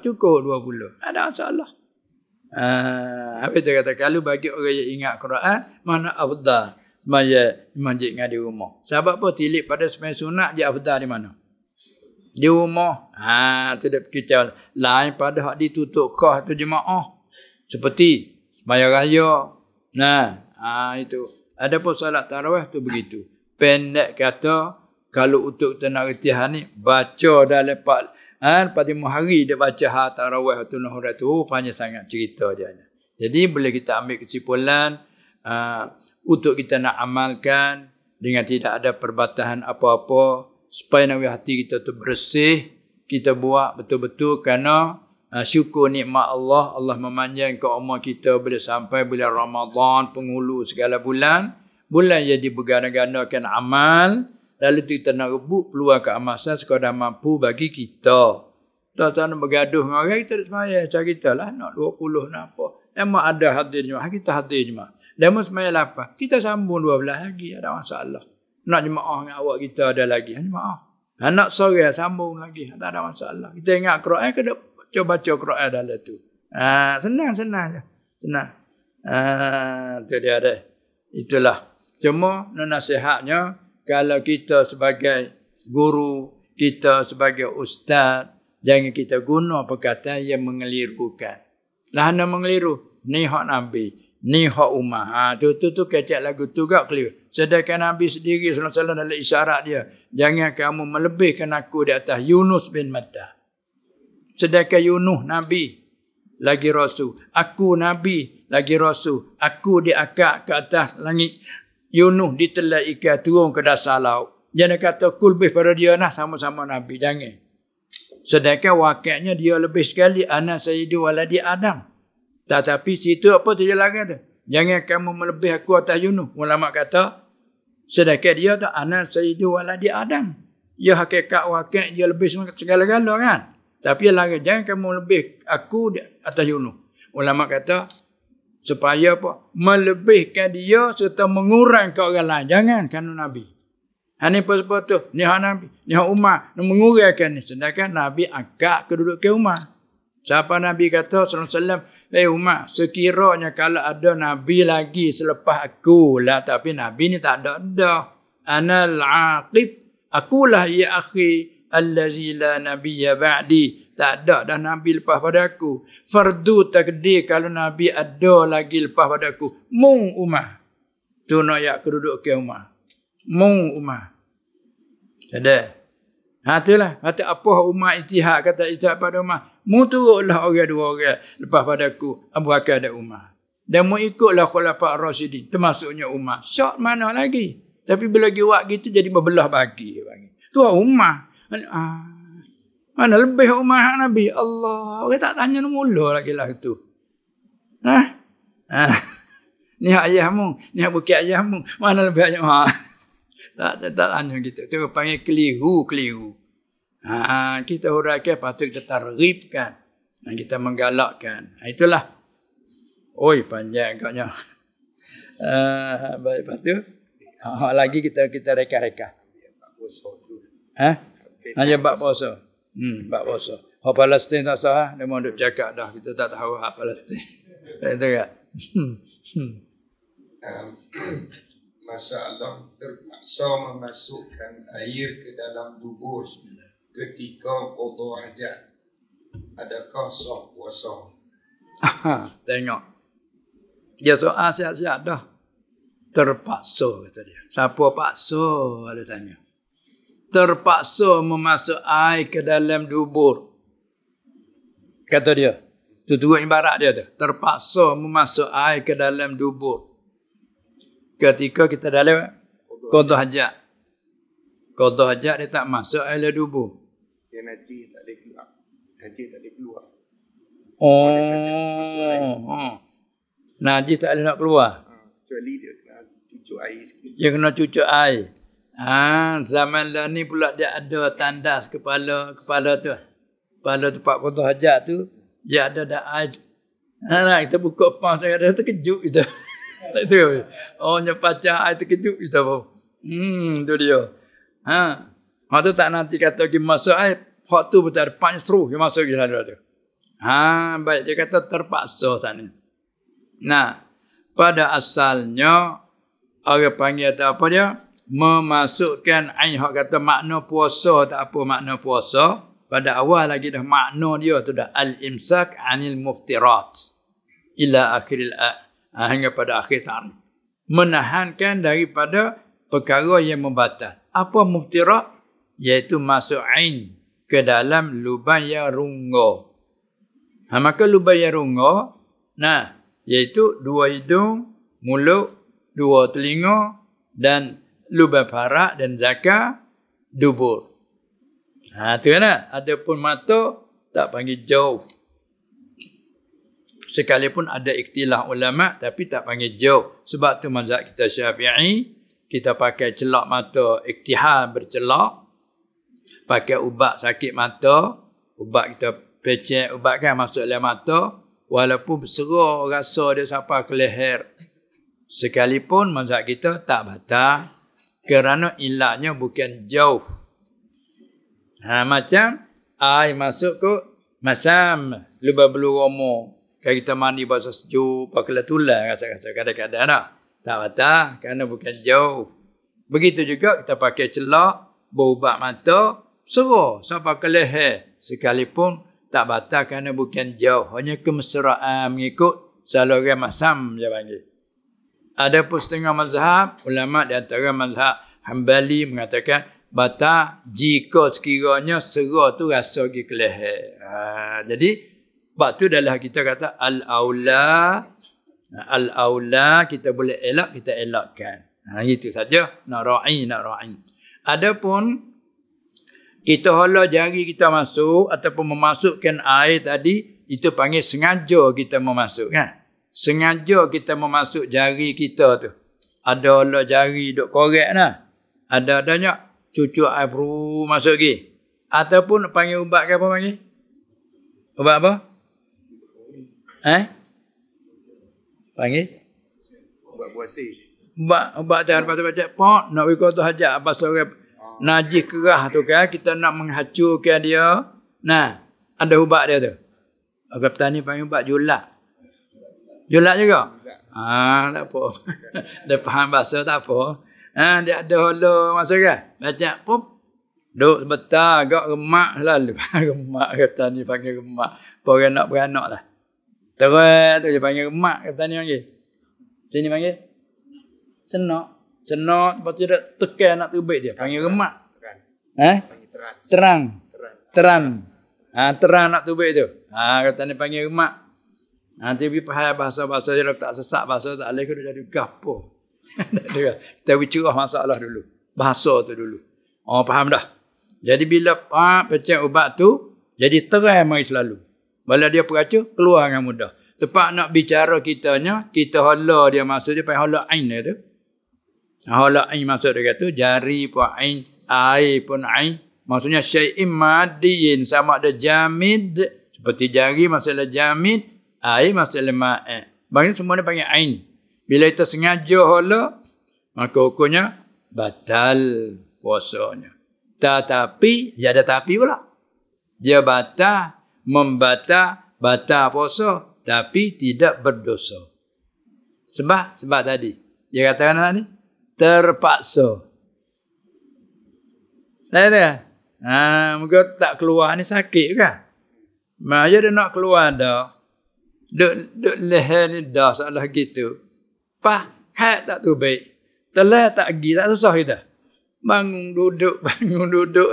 Speaker 1: cukup 20. Ada masalah. Habis dia kata, kalau bagi orang yang ingat Quran, mana afdal? Semaya masjid dengan di rumah. Sebab apa? Tilik pada semaya sunat, dia afdal di mana? Di rumah. Tu dia kicau. Lain pada hak ditutup khas tu jemaah. Seperti sembahyang raya. Itu. Adapun solat tarawih tu begitu. Pendek kata, kalau untuk kita nak reti ni, baca dah lepas hari dia baca tarawih tu nahurat tu, panjang sangat cerita dia. Jadi boleh kita ambil kesimpulan untuk kita nak amalkan dengan tidak ada perbatasan apa-apa, supaya nawi hati kita tu bersih, kita buat betul-betul kerana syukur nikmat Allah. Allah memanjangkan umur kita boleh sampai bulan Ramadan, penghulu segala bulan. Bulan yang diberganda-gandakan amal, lalu kita nak rebut peluang keamasan sekadar mampu bagi kita. Tak nak bergaduh dengan orang, kita tak semaya. Cara kita lah, nak 20 nak apa. Memang ada hadir jemaah, kita hadir jemaah. Demo semaya 8, kita sambung 12 lagi, ada masalah. Nak jemaah dengan awak kita ada lagi, jemaah. Nak sore sambung lagi, tak ada masalah. Kita ingat Quran, kita baca Quran dalam tu. Senang je. Senang. Itu dia ada. Itulah. Cuma nasihatnya, kalau kita sebagai guru, kita sebagai ustaz, jangan kita guna perkataan yang mengelirukan. Lah nak mengeliru, ni hak Nabi, ni hak ummah. Tu kecek lagu tu gak clear. Sedangkan Nabi sendiri sallallahu alaihi wasallam dalam isyarat dia, jangan kamu melebihkan aku di atas Yunus bin Matta. Sedangkan Yunus Nabi lagi rasul, aku Nabi lagi rasul, aku diangkat ke atas langit, Yunus ditelan ikan turun ke dasar laut. Jangan kata aku lebih pada dia sama-sama Nabi, jangan. Sedangkan wakilnya dia lebih sekali, ana sayyidu waladi Adam. Tetapi situ apa tu dia larang tu? Jangan kamu melebih aku atas Yunus. Ulama kata, sedangkan dia tu ana sayyidu waladi Adam. Ya hakikat wakil dia lebih segala-gala kan. Tapi dia larang, jangan kamu lebih aku atas Yunus. Ulama kata, supaya apa? Melebihkan dia serta mengurangkan orang lain. Jangan kerana Nabi. Ini sebab tu. Ni hak Nabi. Ni hak umat. Nak mengurangkan ni. Sedangkan Nabi angkat kedudukan umat. Siapa Nabi kata sallallahu alaihi wasallam, umat, sekiranya kalau ada Nabi lagi selepas aku lah. Tapi Nabi ni tak ada. Anal aqib. Akulah ya akhi allazi la nabiyya ba'di. Tak ada dah Nabi lepas pada aku. Fardu takdir kalau Nabi ada lagi lepas pada aku. Mung umat. Tu nak yak kedudukan umat. Mung umat. Ada. Itulah. Kata apa umat ijtihad, kata ijtihad pada umat. Mu turutlah orang dua orang lepas pada aku. Abu Bakar dan Umar. Dan mu ikutlah khulafa ar-rasyidin. Termasuknya Umar. Syok mana lagi. Tapi bila lagi buat gitu jadi berbelah bagi. Tu umat. Mana lebih umat Nabi. Allah. Orang tak tanya mula lagi lah itu. Ni hak ayahmu. Ni hak bukit ayahmu. Mana lebih ayah. Tak tanya gitu. Itu panggil keliru. Kita huraikan patut kita targhibkan. Kita menggalakkan. Itulah. Oi panjang agaknya. Baik, lepas tu. Lagi kita reka-reka. Hanya bab puasa. Bab puasa. Hak Palestin tak sah. Dia mahu duk cakap dah. Kita tak tahu hak Palestin. Tak tahu tak?
Speaker 2: Masalah terpaksa memasukkan air ke dalam dubur ketika qada hajat. Adakah sah puasa?
Speaker 1: Tengok. Dia soal siap-siap dah. Terpaksa kata dia. Siapa paksa? Dia tanya. Terpaksa memasuk air ke dalam dubur. Kata dia. Itu turut ibarat dia tu. Terpaksa memasuk air ke dalam dubur. Ketika kita dalam qada hajat. Qada hajat dia tak masuk air dalam dubur.
Speaker 3: Dia najis tak boleh keluar. Najis tak boleh keluar.
Speaker 1: Najis tak boleh nak keluar.
Speaker 3: Kecuali dia kena cucuk air sikit.
Speaker 1: Dia kena cucuk air. Zaman lah ni pula dia ada tandas kepala tu. Kepala tempat qada hajat tu. Dia ada air. Kita buka pas ada terkejut kita. Tak tahu. Nyepacah air terkejut kita apa. Tu dia. Hak tu tak nanti kata pergi masuk air. Hak tu betul ada punch through. Dia masuk ke dalam tu. Baik. Dia kata terpaksa sana. Nah. Pada asalnya. Orang panggil apa dia? memasukkan ain hak kata makna puasa tak apa makna puasa. Pada awal lagi dah makna dia tu dah al-imsak anil muftirat ila akhiril hingga pada akhir tarikh. Menahankan daripada perkara yang membatal. Apa muftirat? Iaitu masuk ain ke dalam lubang yang rungga. Maka lubang yang rungga, iaitu 2 hidung, mulut, 2 telinga dan lubang parak dan zakar dubur. Tu kan? Adapun mata tak panggil jauh. Sekalipun ada ikhtilaf ulama tapi tak panggil jauh. Sebab tu mazhab kita Syafi'i, kita pakai celak mata iktihal bercelak. Pakai ubat sakit mata, ubat kita pecek ubat kan masuk dalam mata, walaupun berserah rasa dia sampai ke leher. Sekalipun mazhab kita tak batal kerana ilatnya bukan jauh. Macam air masuk ke masam lubang belu romo. Kalau kita mandi bahasa sejuk, pakai tulang rasa-rasa kadang-kadang dah. Tak batal kerana bukan jauh. Begitu juga kita pakai celak, berubat mata, serah sampai ke leher. Sekalipun tak batal kerana bukan jauh. Hanya kemesraan mengikut saluran masam dia panggil. Ada pun setengah mazhab, ulama di antara mazhab Hambali mengatakan batal jika sekiranya serah tu rasa pergi ke leher. Jadi sebab tu adalah kita kata al-aula kita boleh elak, kita elakkan. Itu saja. Nak ra'i. Adapun kita hala jari kita masuk ataupun memasukkan air tadi, itu panggil sengaja kita memasukkan. Sengaja kita memasuk jari kita tu. Ada hala jari duk korek dah. Ada-adanya cucuk air perlu masuk lagi. Ataupun panggil ubat ke apa panggil? Ubat apa? Panggil?
Speaker 3: Ubat puasa.
Speaker 1: Ubat dah baca-baca pot nak wiko tu hajat apa sore najis kerah tu kan kita nak menghancurkan dia. Ada ubat dia tu. Orang petani panggil ubat julak. Julak juga? Tak apa. Dia faham bahasa tak apa. Dia ada hala masuk kan? Baca pop. Duk sebentar agak remak selalu. Remak kata ni panggil remak. Orang nak beranak lah. Terus tu dia panggil remak kata ni panggil. Sini panggil senak. Senak lepas tu dia tekan nak terbit dia. Panggil remak.
Speaker 3: Panggil
Speaker 1: terang. Terang nak terbit tu. Kata ni panggil remak. Nanti pergi faham bahasa-bahasa dia tak sesak bahasa tak boleh ke dia jadi gapo. Kita bicara masalah dulu. Bahasa tu dulu. Faham dah. Jadi bila pecah ubat tu, jadi terang mari selalu. Bila dia peraca, keluar dengan mudah. Tepat nak bicara kitanya, kita hala dia masuk, dia panggil hala ain dia tu. Hala ain masuk dia kata, jari pun ain, air pun ain. Maksudnya syai'im madiyin, sama ada jamid. Seperti jari masalah jamid, air masalah ma'in. Bagi semua dia panggil ain. Bila kita sengaja hala, maka hukumnya batal puasanya. Tetapi, dia ada tapi pula. Dia batal, batal puasa, tapi tidak berdosa. Sebab tadi, dia katakan tadi, terpaksa. Moga tak keluar ni sakit kan? Maya dia nak keluar dah. Duk leher ni dah salah gitu. Hat tak tu baik. Telah tak pergi, tak susah kita. Bangun duduk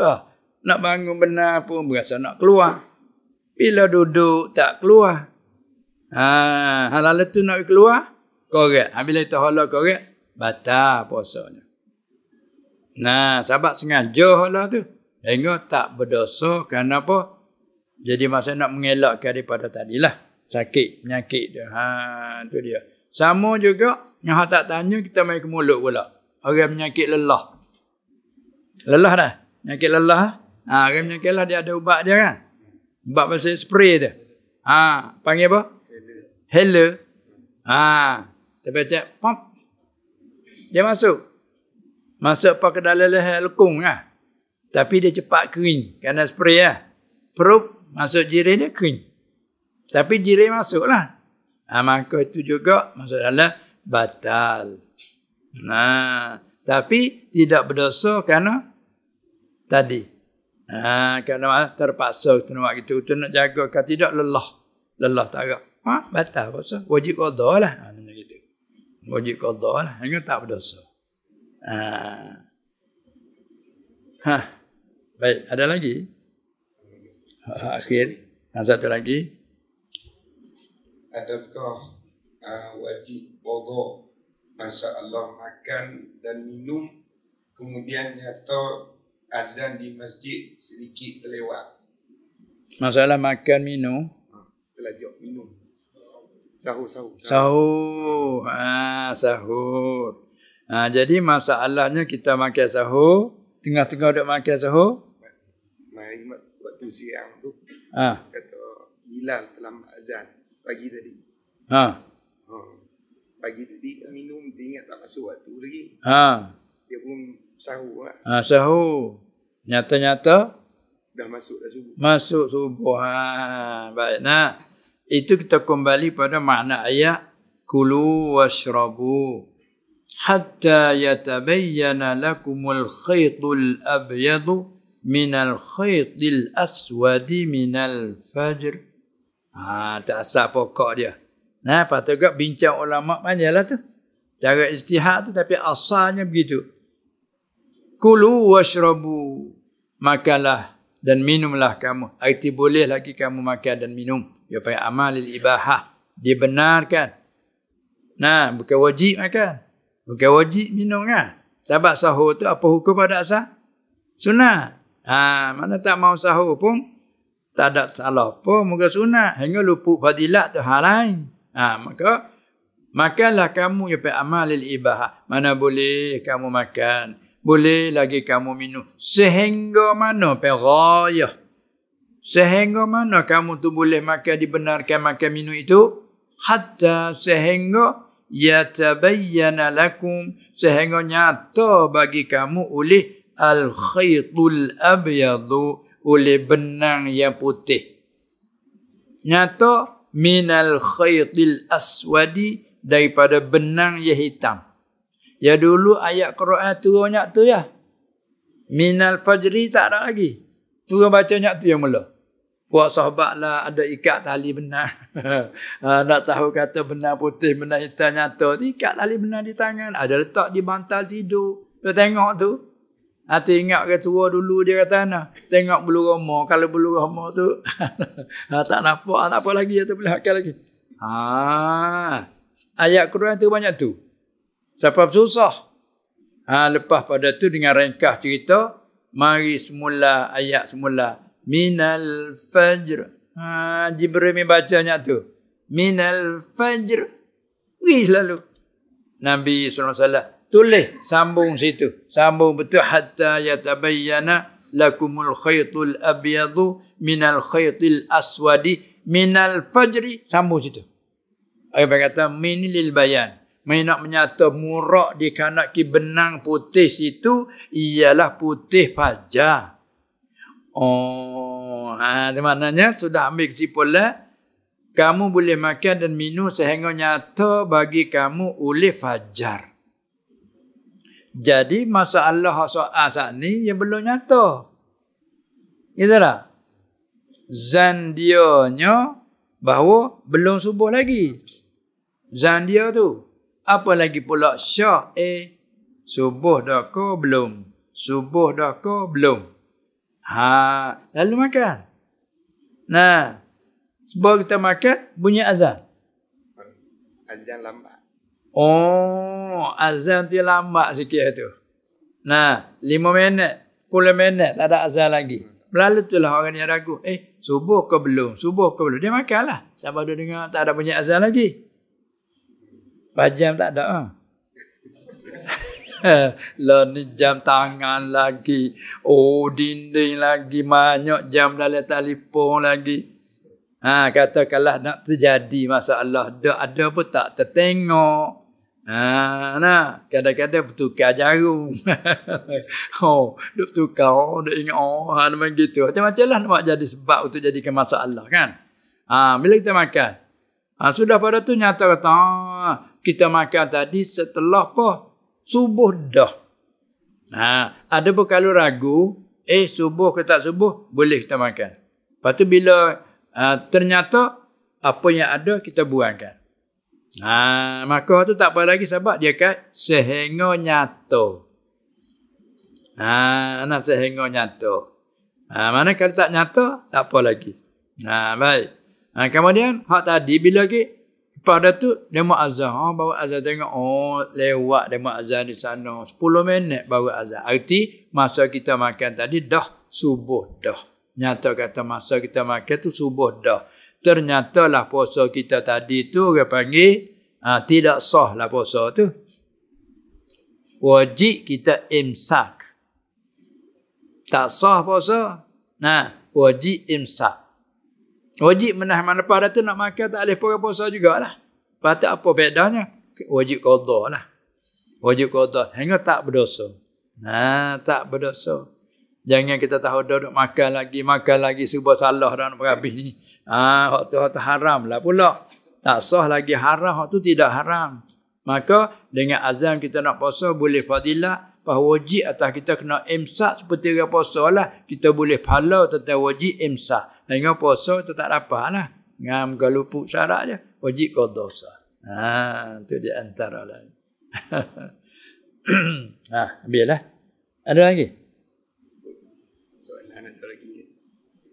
Speaker 1: lah. Nak bangun benar pun berasa nak keluar. Bila duduk tak keluar. Halal tu nak keluar, korek. Bila kita hala korek, batal puasanya. Sebab sengaja hala tu. Sehingga tak berdosa kerana apa? Jadi masa nak mengelakkan daripada tadilah. Sakit, penyakit dia. Tu dia. Sama juga, yang tak tanya, kita main ke mulut pula. Orang penyakit lelah. Lelah dah. Penyakit lelah. Orang penyakit lelah dia ada ubat dia kan. Ubat pasal spray dia. Panggil apa? Hela. Tepat-tepat pop. Dia masuk. Masuk apa ke dalam leher lekung lah. Tapi dia cepat kering. Kerana spray lah. Perut masuk jirin dia kering. Tapi jirin masuk lah. Maka itu juga masuk dalam batal. Tapi tidak berdosa kerana tadi. Kerana terpaksa kita nak buat gitu. Kita nak jaga kan tidak lelah. Lelah tak agak. Batal puasa. Wajib qada lah. Macam gitu. Wajib qada lah. Hanya tak berdosa. Baik, ada lagi? Akhir. Satu lagi.
Speaker 2: Adakah wajib qada masalah makan dan minum kemudian nyata azan di masjid sedikit terlewat?
Speaker 1: Masalah makan minum.
Speaker 3: Terlajak minum. Sahur.
Speaker 1: Sahur. Sahur. Jadi masalahnya kita makan sahur, tengah-tengah duk makan sahur.
Speaker 3: Mari waktu siang tu. Kata Bilal dalam azan pagi tadi. Pagi tadi dia minum, dia ingat tak masuk waktu lagi. Dia pun sahur lah.
Speaker 1: Sahur. Nyata-nyata
Speaker 3: dah masuk dah subuh.
Speaker 1: Masuk subuh. Baik. Nah, itu kita kembali pada makna ayat kulu washrabu hatta yatabayyana lakumul khaytul abyadu minal khaytil aswadi minal fajr. Tak asal pokok dia. Nah, patut juga bincang ulama panjanglah tu. Cara ijtihad tu, tapi asalnya begitu. Kulu washrabu, makanlah dan minumlah kamu. Arti boleh lagi kamu makan dan minum. Dia panggil amalil ibahah. Dibenarkan. Nah, bukan wajib makan. Bukan wajib minum kan. Sebab sahur tu apa hukum pada asal? Sunat. Mana tak mau sahur pun tak ada salah apa, muka sunat. Hingga luput fadilat tu hal lain. Maka makanlah kamu ya amalil ibahah. Mana boleh kamu makan, boleh lagi kamu minum. Sehingga mana ghayah. Sehingga mana kamu tu boleh makan, dibenarkan makan minum itu? Hatta sehingga yatabayyana lakum, sehingga nyata bagi kamu oleh al-khaytul abyadu, oleh benang yang putih. Nyata minal khaytil aswadi, daripada benang yang hitam. Ya dulu ayat Quran turun nyak tu ya. Minal fajri tak ada lagi. Turun baca nyak tu yang mula. Puak sahabat lah ada ikat tali benang. Nak tahu kata benang putih, benang hitam nyata. Ikat tali benang di tangan. Ada letak di bantal tidur. Dia tengok tu. Hati ingat ke tua dulu dia kata nak. Tengok bulu roma. Kalau bulu roma tu tak nampak. Tak apa lagi. Tak boleh hakal lagi. Ayat Quran tu banyak tu. Sebab susah. Lepas pada tu dengan ringkas cerita. Mari semula ayat semula. Minal fajr. Jibril membacanya tu. Minal fajr. Pergi selalu. Nabi SAW. Tulis, sambung situ. Sambung betul. Hatta yatabayyana lakumul khaytul abyadu minal khaytil aswadi minal fajri. Sambung situ. Ayat kata min lil bayan. Nak menyata murak di kanak ki benang putih situ ialah putih fajar. Itu maknanya sudah ambil kesimpulan. Kamu boleh makan dan minum sehingga nyata bagi kamu oleh fajar. Jadi masalah soal saat ni yang belum nyata. Gitu tak? Zan dianya bahawa belum subuh lagi. Zan dia tu. Apa lagi pula syak? Subuh dah ke belum? Subuh dah ke belum? Lalu makan. Nah, sebab kita makan bunyi azan.
Speaker 3: Azan lambat.
Speaker 1: Azan tu lambat sikit tu. Nah, 5 minit, 10 minit tak ada azan lagi. Lalu tu lah orang yang ragu. Subuh ke belum? Subuh ke belum? Dia makanlah. Sebab dia dengar tak ada bunyi azan lagi. Jam tak ada. Lah ni jam tangan lagi. Dinding lagi. Banyak jam dalam telefon lagi. Katakanlah nak terjadi masalah. Ada pun tak tertengok. Kadang-kadang bertukar jarum. Duk tukar. Duk ingat. Memang gitu. Macam-macam lah nak jadi sebab untuk jadikan masalah kan. Bila kita makan. Sudah pada tu nyata kata. Kita makan tadi setelah apa? Subuh dah. Ada pun kalau ragu, subuh ke tak subuh, boleh kita makan. Lepas tu bila ternyata apa yang ada kita buangkan. Maka tu tak apa lagi sebab dia kan sehingga nyata. Sehingga nyata. Mana kalau tak nyata, tak apa lagi. Baik. Kemudian hak tadi bila pada tu dia muazzan, bawa azan tengok lewat dia muazzan di sana 10 minit baru azan. Arti masa kita makan tadi dah subuh dah. Nyata kata masa kita makan tu subuh dah. Ternyata lah puasa kita tadi tu orang panggil tidak sah lah puasa tu. Wajib kita imsak. Tak sah puasa. Wajib imsak. Wajib menahan manfaat tu nak makan tak boleh pura puasa jugalah. Lepas tu apa bedanya? Wajib qada lah. Wajib qada hingga tak berdosa. Tak berdosa. Jangan kita tahu duduk makan lagi serba salah dah nak berhabis ni. Hak tu haram lah pula. Tak sah lagi haram, hak tu tidak haram. Maka dengan azam kita nak puasa boleh fadilah, bahawa wajib atas kita kena imsak seperti orang puasa lah. Kita boleh pahala tentang wajib imsak. Hingga puasa tu tak dapat lah. Ngam kalau luput syarat je. Wajib qada sah. Tu di antara lah. Habis lah. Ada lagi?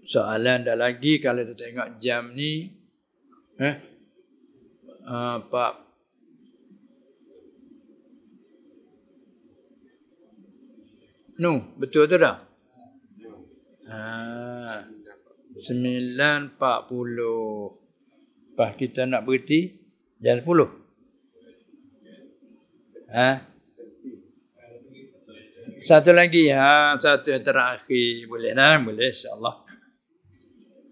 Speaker 1: Soalan ada lagi. Kalau kita tengok jam ni. Pak. Betul tu dah? 9.40. Lepas kita nak berhenti jam 10. Satu lagi. Satu yang terakhir. Boleh lah. Boleh insyaAllah.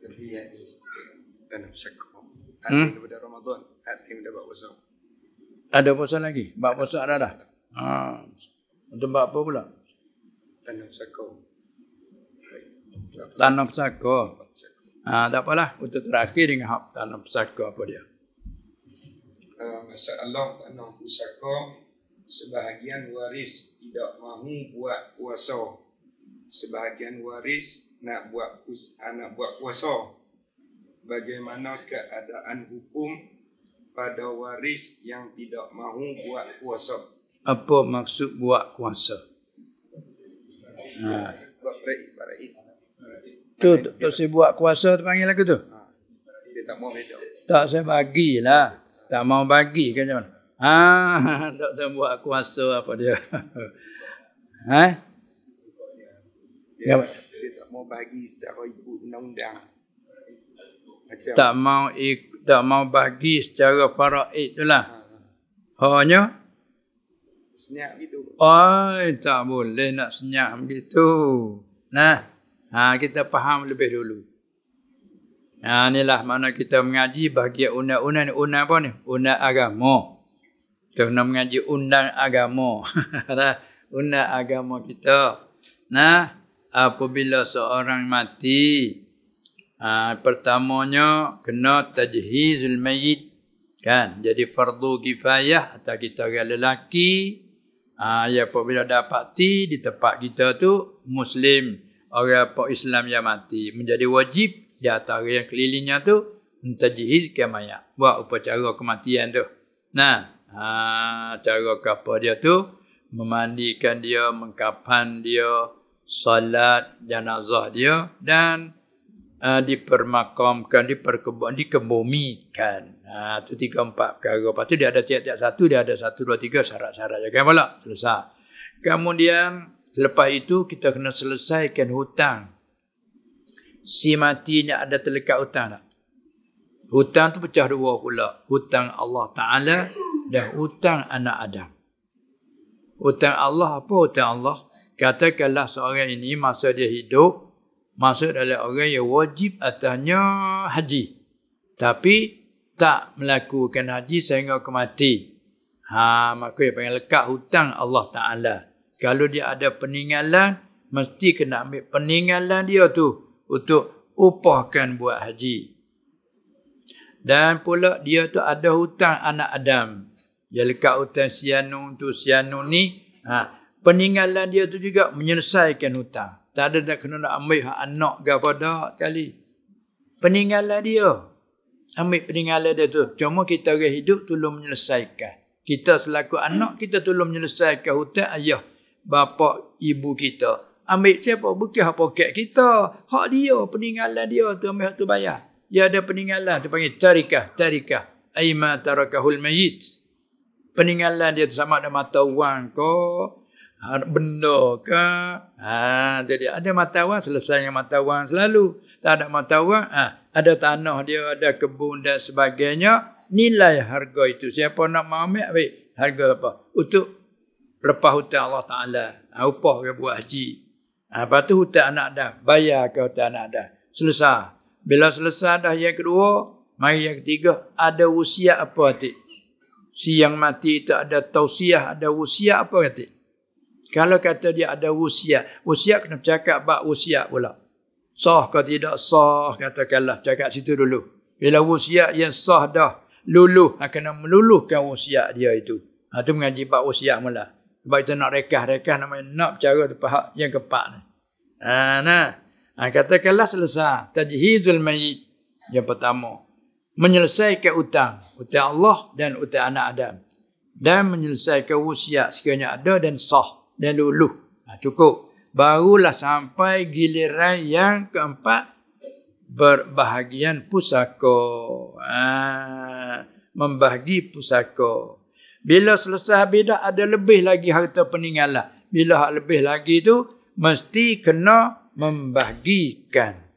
Speaker 3: Tapi yang ni tanam sakau. Hati daripada Ramadan. Hati daripada puasa.
Speaker 1: Ada puasa lagi? Bak puasa ada dah? Untuk bak apa pula?
Speaker 3: Tanam sakau.
Speaker 1: Tanam pusaka. Tak apalah. Untuk terakhir dengan hak tanam pusaka apa dia?
Speaker 3: Masalah tanam pusaka, sebahagian waris tidak mahu buat puasa. Sebahagian waris nak buat puasa. Bagaimana keadaan hukum pada waris yang tidak mahu buat puasa?
Speaker 1: Apa maksud buat puasa?
Speaker 3: Buat peraih.
Speaker 1: Tu saya buat kuasa tu panggil aku tu.
Speaker 3: Dia tak mau beda.
Speaker 1: Tak saya bagilah. Tak mau bagi kan macam mana? Tak saya buat kuasa apa dia.
Speaker 3: Dia tak mau bagi secara ikut undang-undang.
Speaker 1: Tak mau bagi secara faraid tu lah. Hanya
Speaker 3: senyap gitu.
Speaker 1: Tak boleh nak senyap gitu. Kita faham lebih dulu. Inilah mana kita mengaji bahagian undang-undang ni. Undang apa ni? Undang agama. Kita nak mengaji undang agama. Undang agama kita. Apabila seorang mati, pertamanya kena tajhizul mayyit. Kan? Jadi fardu kifayah atau kita orang lelaki. Apabila dapati di tempat kita tu Muslim, orang Islam yang mati, menjadi wajib di atas yang kelilingnya tu mentajhizkan mayat, buat upacara kematian tu. Cara apa dia tu? Memandikan dia, mengkapan dia, salat jenazah dia, dan dipermakamkan, dikebumikan. Itu 3-4 perkara. Lepas tu dia ada tiap-tiap satu, dia ada 1, 2, 3 syarat-syarat. Jangan pula selesai. Kemudian selepas itu kita kena selesaikan hutang. Si mati ni ada terlekat hutang tak? Hutang tu pecah dua pula. Hutang Allah Ta'ala dan hutang anak Adam. Hutang Allah apa hutang Allah? Katakanlah seorang ini masa dia hidup, masuk dalam orang yang wajib atasnya haji. Tapi tak melakukan haji sehingga kemati. Maka dia panggil lekat hutang Allah Ta'ala. Kalau dia ada peninggalan, mesti kena ambil peninggalan dia tu untuk upahkan buat haji. Dan pula dia tu ada hutang anak Adam. Dia lekat hutang si Anu tu, si Anu ni. Peninggalan dia tu juga menyelesaikan hutang. Tak ada nak kena nak ambil hak anak ke apa dah sekali. Peninggalan dia. Ambil peninggalan dia tu. Cuma kita orang hidup tolong menyelesaikan. Kita selaku anak, kita tolong menyelesaikan hutang ayah, bapa, ibu kita. Ambil siapa? Bukan hak poket kita. Hak dia, peninggalan dia tu ambil hak tu bayar. Dia ada peninggalan tu panggil tarikah. Aima tarakahul mayyit. Peninggalan dia tu sama ada mata wang ke, benda ke. Jadi ada mata wang, selesai dengan mata wang selalu. Tak ada mata wang, ada tanah dia, ada kebun dan sebagainya. Nilai harga itu. Siapa nak ambil harga apa? Untuk lepas hutang Allah Ta'ala. Upah ke buat haji. Lepas tu hutang anak dah. Bayar ke hutang anak dah. Selesai. Bila selesai dah yang kedua, mari yang ketiga, ada usia apa hati? Si yang mati itu ada tausiah, ada usia apa hati? Kalau kata dia ada usia kena cakap bab usia pula. Sah ke tidak sah, katakanlah cakap situ dulu. Bila usia yang sah dah, luluh, kena meluluhkan usia dia itu. Itu mengaji bab usia mula. Sebab kita nak rekah namanya nak cara tepat yang keempat ni. Katakanlah selesai tajhizul mayyit yang pertama, menyelesaikan hutang Allah dan hutang anak Adam, dan menyelesaikan usia sekiranya ada dan sah dan luluh. Cukup. Barulah sampai giliran yang keempat, berbahagian pusaka. Membahagi pusaka. Bila selesai beda ada lebih lagi harta peninggalan. Bila hak lebih lagi tu mesti kena membahagikan.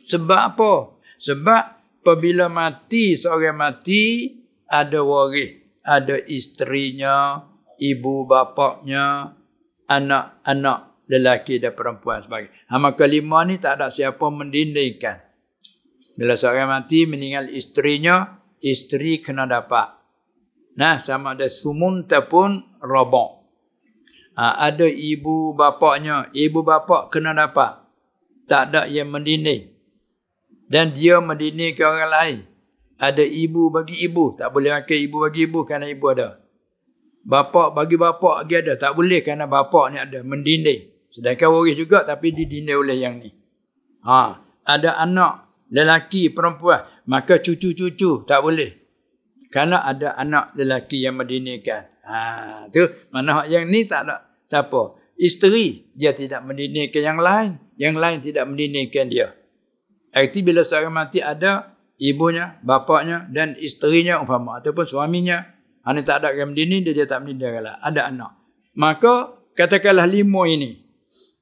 Speaker 1: Sebab apa? Sebab apabila mati, seorang mati, ada waris, ada isterinya, ibu bapaknya, anak-anak lelaki dan perempuan sebagainya. Maka lima ni tak ada siapa mendindingkan. Bila seorang mati meninggal isterinya, isteri kena dapat. Sama ada sumun ataupun robok. Ada ibu bapaknya, ibu bapak kena dapat. Tak ada yang mendinding. Dan dia mendinding ke orang lain. Ada ibu bagi ibu, tak boleh makan ibu bagi ibu kerana ibu ada. Bapak bagi bapak dia ada, tak boleh kerana bapak ni ada, mendinding. Sedangkan waris juga tapi didinding oleh yang ni. Ada anak lelaki perempuan, maka cucu-cucu tak boleh. Kerana ada anak lelaki yang mendindingkan. Tu mana yang ni tak ada siapa. Isteri dia tidak mendindingkan yang lain, yang lain tidak mendindingkan dia. Arti bila seorang mati ada ibunya, bapaknya dan isterinya umpama ataupun suaminya. Ini tak ada yang mendinding, dia tak mendinding lah. Ada anak. Maka katakanlah lima ini.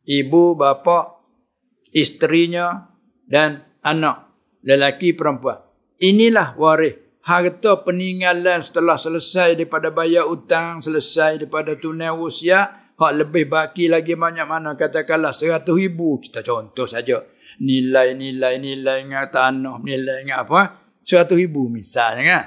Speaker 1: Ibu, bapa, isterinya dan anak lelaki perempuan. Inilah waris. Harta peninggalan setelah selesai daripada bayar hutang, selesai daripada tunai usia, hak lebih baki lagi banyak mana, katakanlah 100,000, kita contoh saja. Nilai dengan tanah, nilai dengan apa? 100,000 misalnya kan.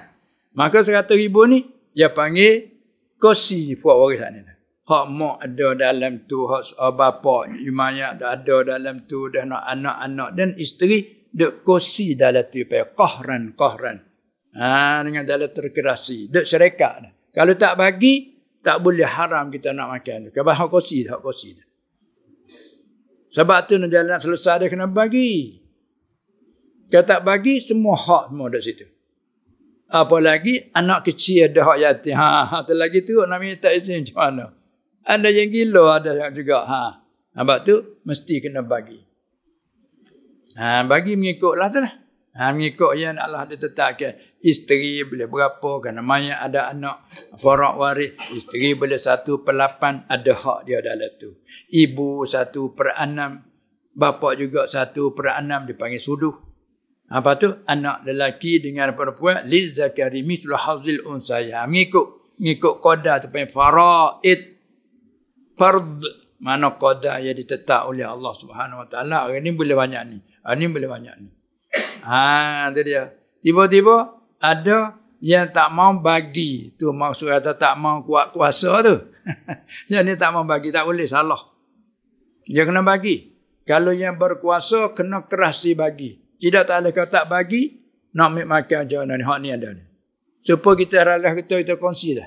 Speaker 1: Maka 100,000 ni, dia panggil kosi buat warisan ni. Hak mak ada dalam tu, hak bapa imayat ada dalam tu, dan anak-anak dan isteri, dek kosi dalam tu, qahran. Dengan dalam terkerasi. Dek syarikat. Kalau tak bagi, tak boleh haram kita nak makan. Kalau hak kosi. Sebab tu nak selesai dia kena bagi. Kalau tak bagi, semua hak semua dekat situ. Apalagi anak kecil ada hak yatim. Tu lagi tu nak minta izin macam mana. Ada yang gila, ada yang juga. Sebab tu mesti kena bagi. Bagi mengikutlah tu lah. Mengikut yang Allah ditetapkan. Isteri boleh berapa, kerana mayat ada anak farak waris. Isteri boleh 1/8, ada hak dia dalam tu. Ibu 1/6, bapa juga 1/6, dipanggil suduh. Apa tu? Anak lelaki dengan perempuan, lizakari mithlu hazil unsaya. Mengikut qada tu panggil faraid. Fard, mana qada yang ditetap oleh Allah Subhanahu Wa Taala. Orang ni boleh banyak ni. Ni boleh banyak ni. Itu dia. Tiba-tiba ada yang tak mau bagi. Tu maksud kata tak mau kuat kuasa tu. Yang ni tak mau bagi, tak boleh, salah. Dia kena bagi. Kalau yang berkuasa, kena keras bagi. Tidak tak boleh kalau tak bagi, nak ambil makan macam mana ni. Hak ni ada ni. Supaya kita ralah kita kongsi dah.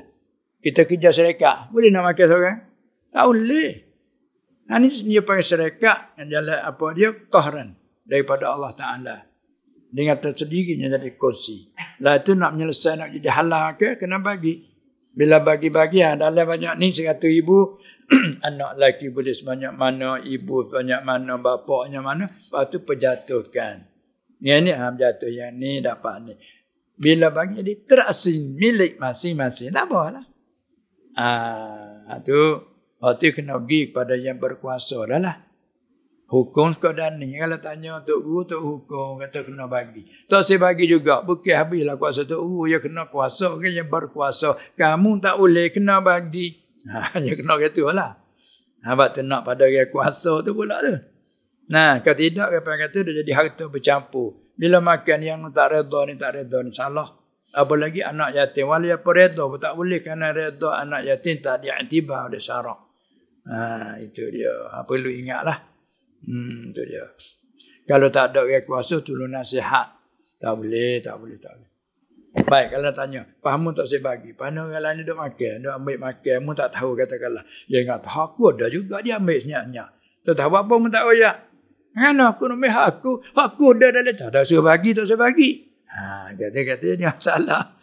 Speaker 1: Kita kerja syarikat. Boleh nak makan seorang? Tak boleh. Ini dia pakai syarikat yang jalan apa dia qahran daripada Allah Taala. Dengan tersendirinya jadi kursi. Lah itu nak menyelesaikan nak jadi halal ke kena bagi. Bila bagi-bagi dalam banyak ni 100,000 anak lelaki boleh sebanyak mana, ibu sebanyak mana, bapaknya mana, lepas tu perjatuhkan. Yang ni jatuh, yang ni dapat ni. Bila bagi jadi terasing milik masing-masing, tak apalah. Tu kena pergi kepada yang berkuasa dah lah. Hukum sekadar ni. Kalau tanya Tok Guru, Tok hukum kata kena bagi. Tak saya bagi juga. Bukan habislah kuasa Tok Guru. Ya kena kuasa ke yang berkuasa. Kamu tak boleh kena bagi. Ya kena kata lah. Sebab tu nak pada yang kuasa tu pula tu. Nah, kalau tidak, kata dia jadi harta bercampur. Bila makan yang tak reda ni salah. Apalagi anak yatim. Walau apa reda pun tak boleh. Kerana reda anak yatim tak diiktibar oleh syarak. Itu dia. Perlu ingatlah. Itu dia. Kalau tak ada orang kuasa tolong nasihat. Tak boleh. Baik, kalau tanya, pahamu tak saya bagi. Pahamu orang lain duduk makan, duduk ambil makan, mu tak tahu katakanlah. Dia ingat, aku ada juga dia ambil senyap-senyap. Tak tahu apa mu tak royak. Kenapa aku nak ambil aku dah dalam. Tak ada suruh bagi, tak saya bagi. Kata-kata dia masalah.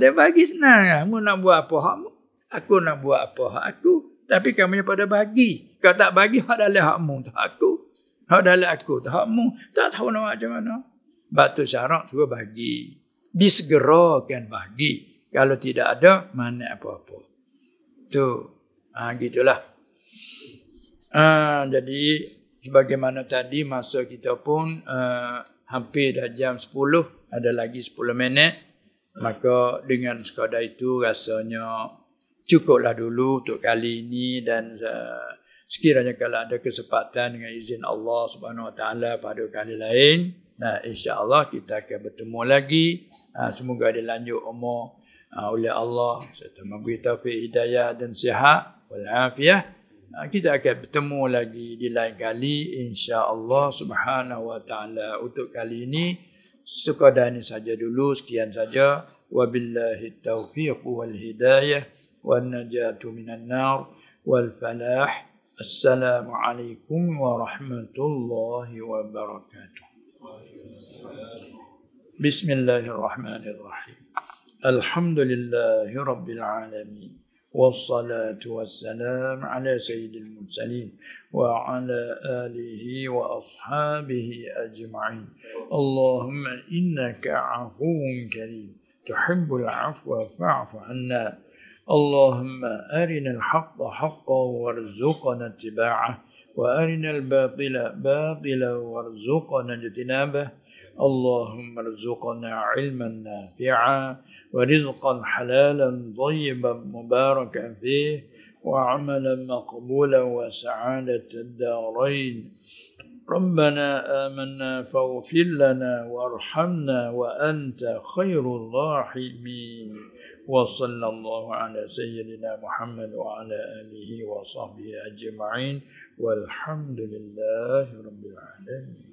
Speaker 1: Dia bagi senang. Mu nak buat apa hakmu? Aku nak buat apa hak aku? Tapi kamu pada bagi. Kalau tak bagi, hak dalam hakmu. Tak aku. Hak dalam aku. Tak hakmu. Tak tahu nak macam mana. Sebab tu syarat suruh bagi. Disegerakan bagi. Kalau tidak ada, mana apa-apa. Tu. Gitulah. Jadi, sebagaimana tadi, masa kita pun hampir dah jam 10. Ada lagi 10 minit. Maka dengan sekadar itu rasanya cukuplah dulu untuk kali ini dan sekiranya kalau ada kesempatan dengan izin Allah Subhanahu Wa Taala pada kali lain, insya-Allah kita akan bertemu lagi. Semoga dilanjut umur oleh Allah serta memberi taufik hidayah dan sihat wal afiah. Kita akan bertemu lagi di lain kali insya-Allah Subhanahu Wa Taala. Untuk kali ini sekadar ini saja dulu, sekian saja. Wabillahi taufiq wal hidayah. والنجاة من النار والفلاح. السلام عليكم ورحمة الله وبركاته. بسم الله الرحمن الرحيم. الحمد لله رب العالمين والصلاة والسلام على سيد المرسلين وعلى آله وأصحابه أجمعين. اللهم إنك عفو كريم تحب العفو فاعف عنا. اللهم أرنا الحق حقا وارزقنا اتباعه وأرنا الباطل باطلا وارزقنا اجتنابه. اللهم ارزقنا علما نافعا ورزقا حلالا طيبا مباركا فيه وعملا مقبولا وسعادة الدارين. ربنا آمنا فاغفر لنا وارحمنا وأنت خير الراحمين. وصلى الله على سيدنا محمد وعلى آله وصحبه أجمعين والحمد لله رب العالمين.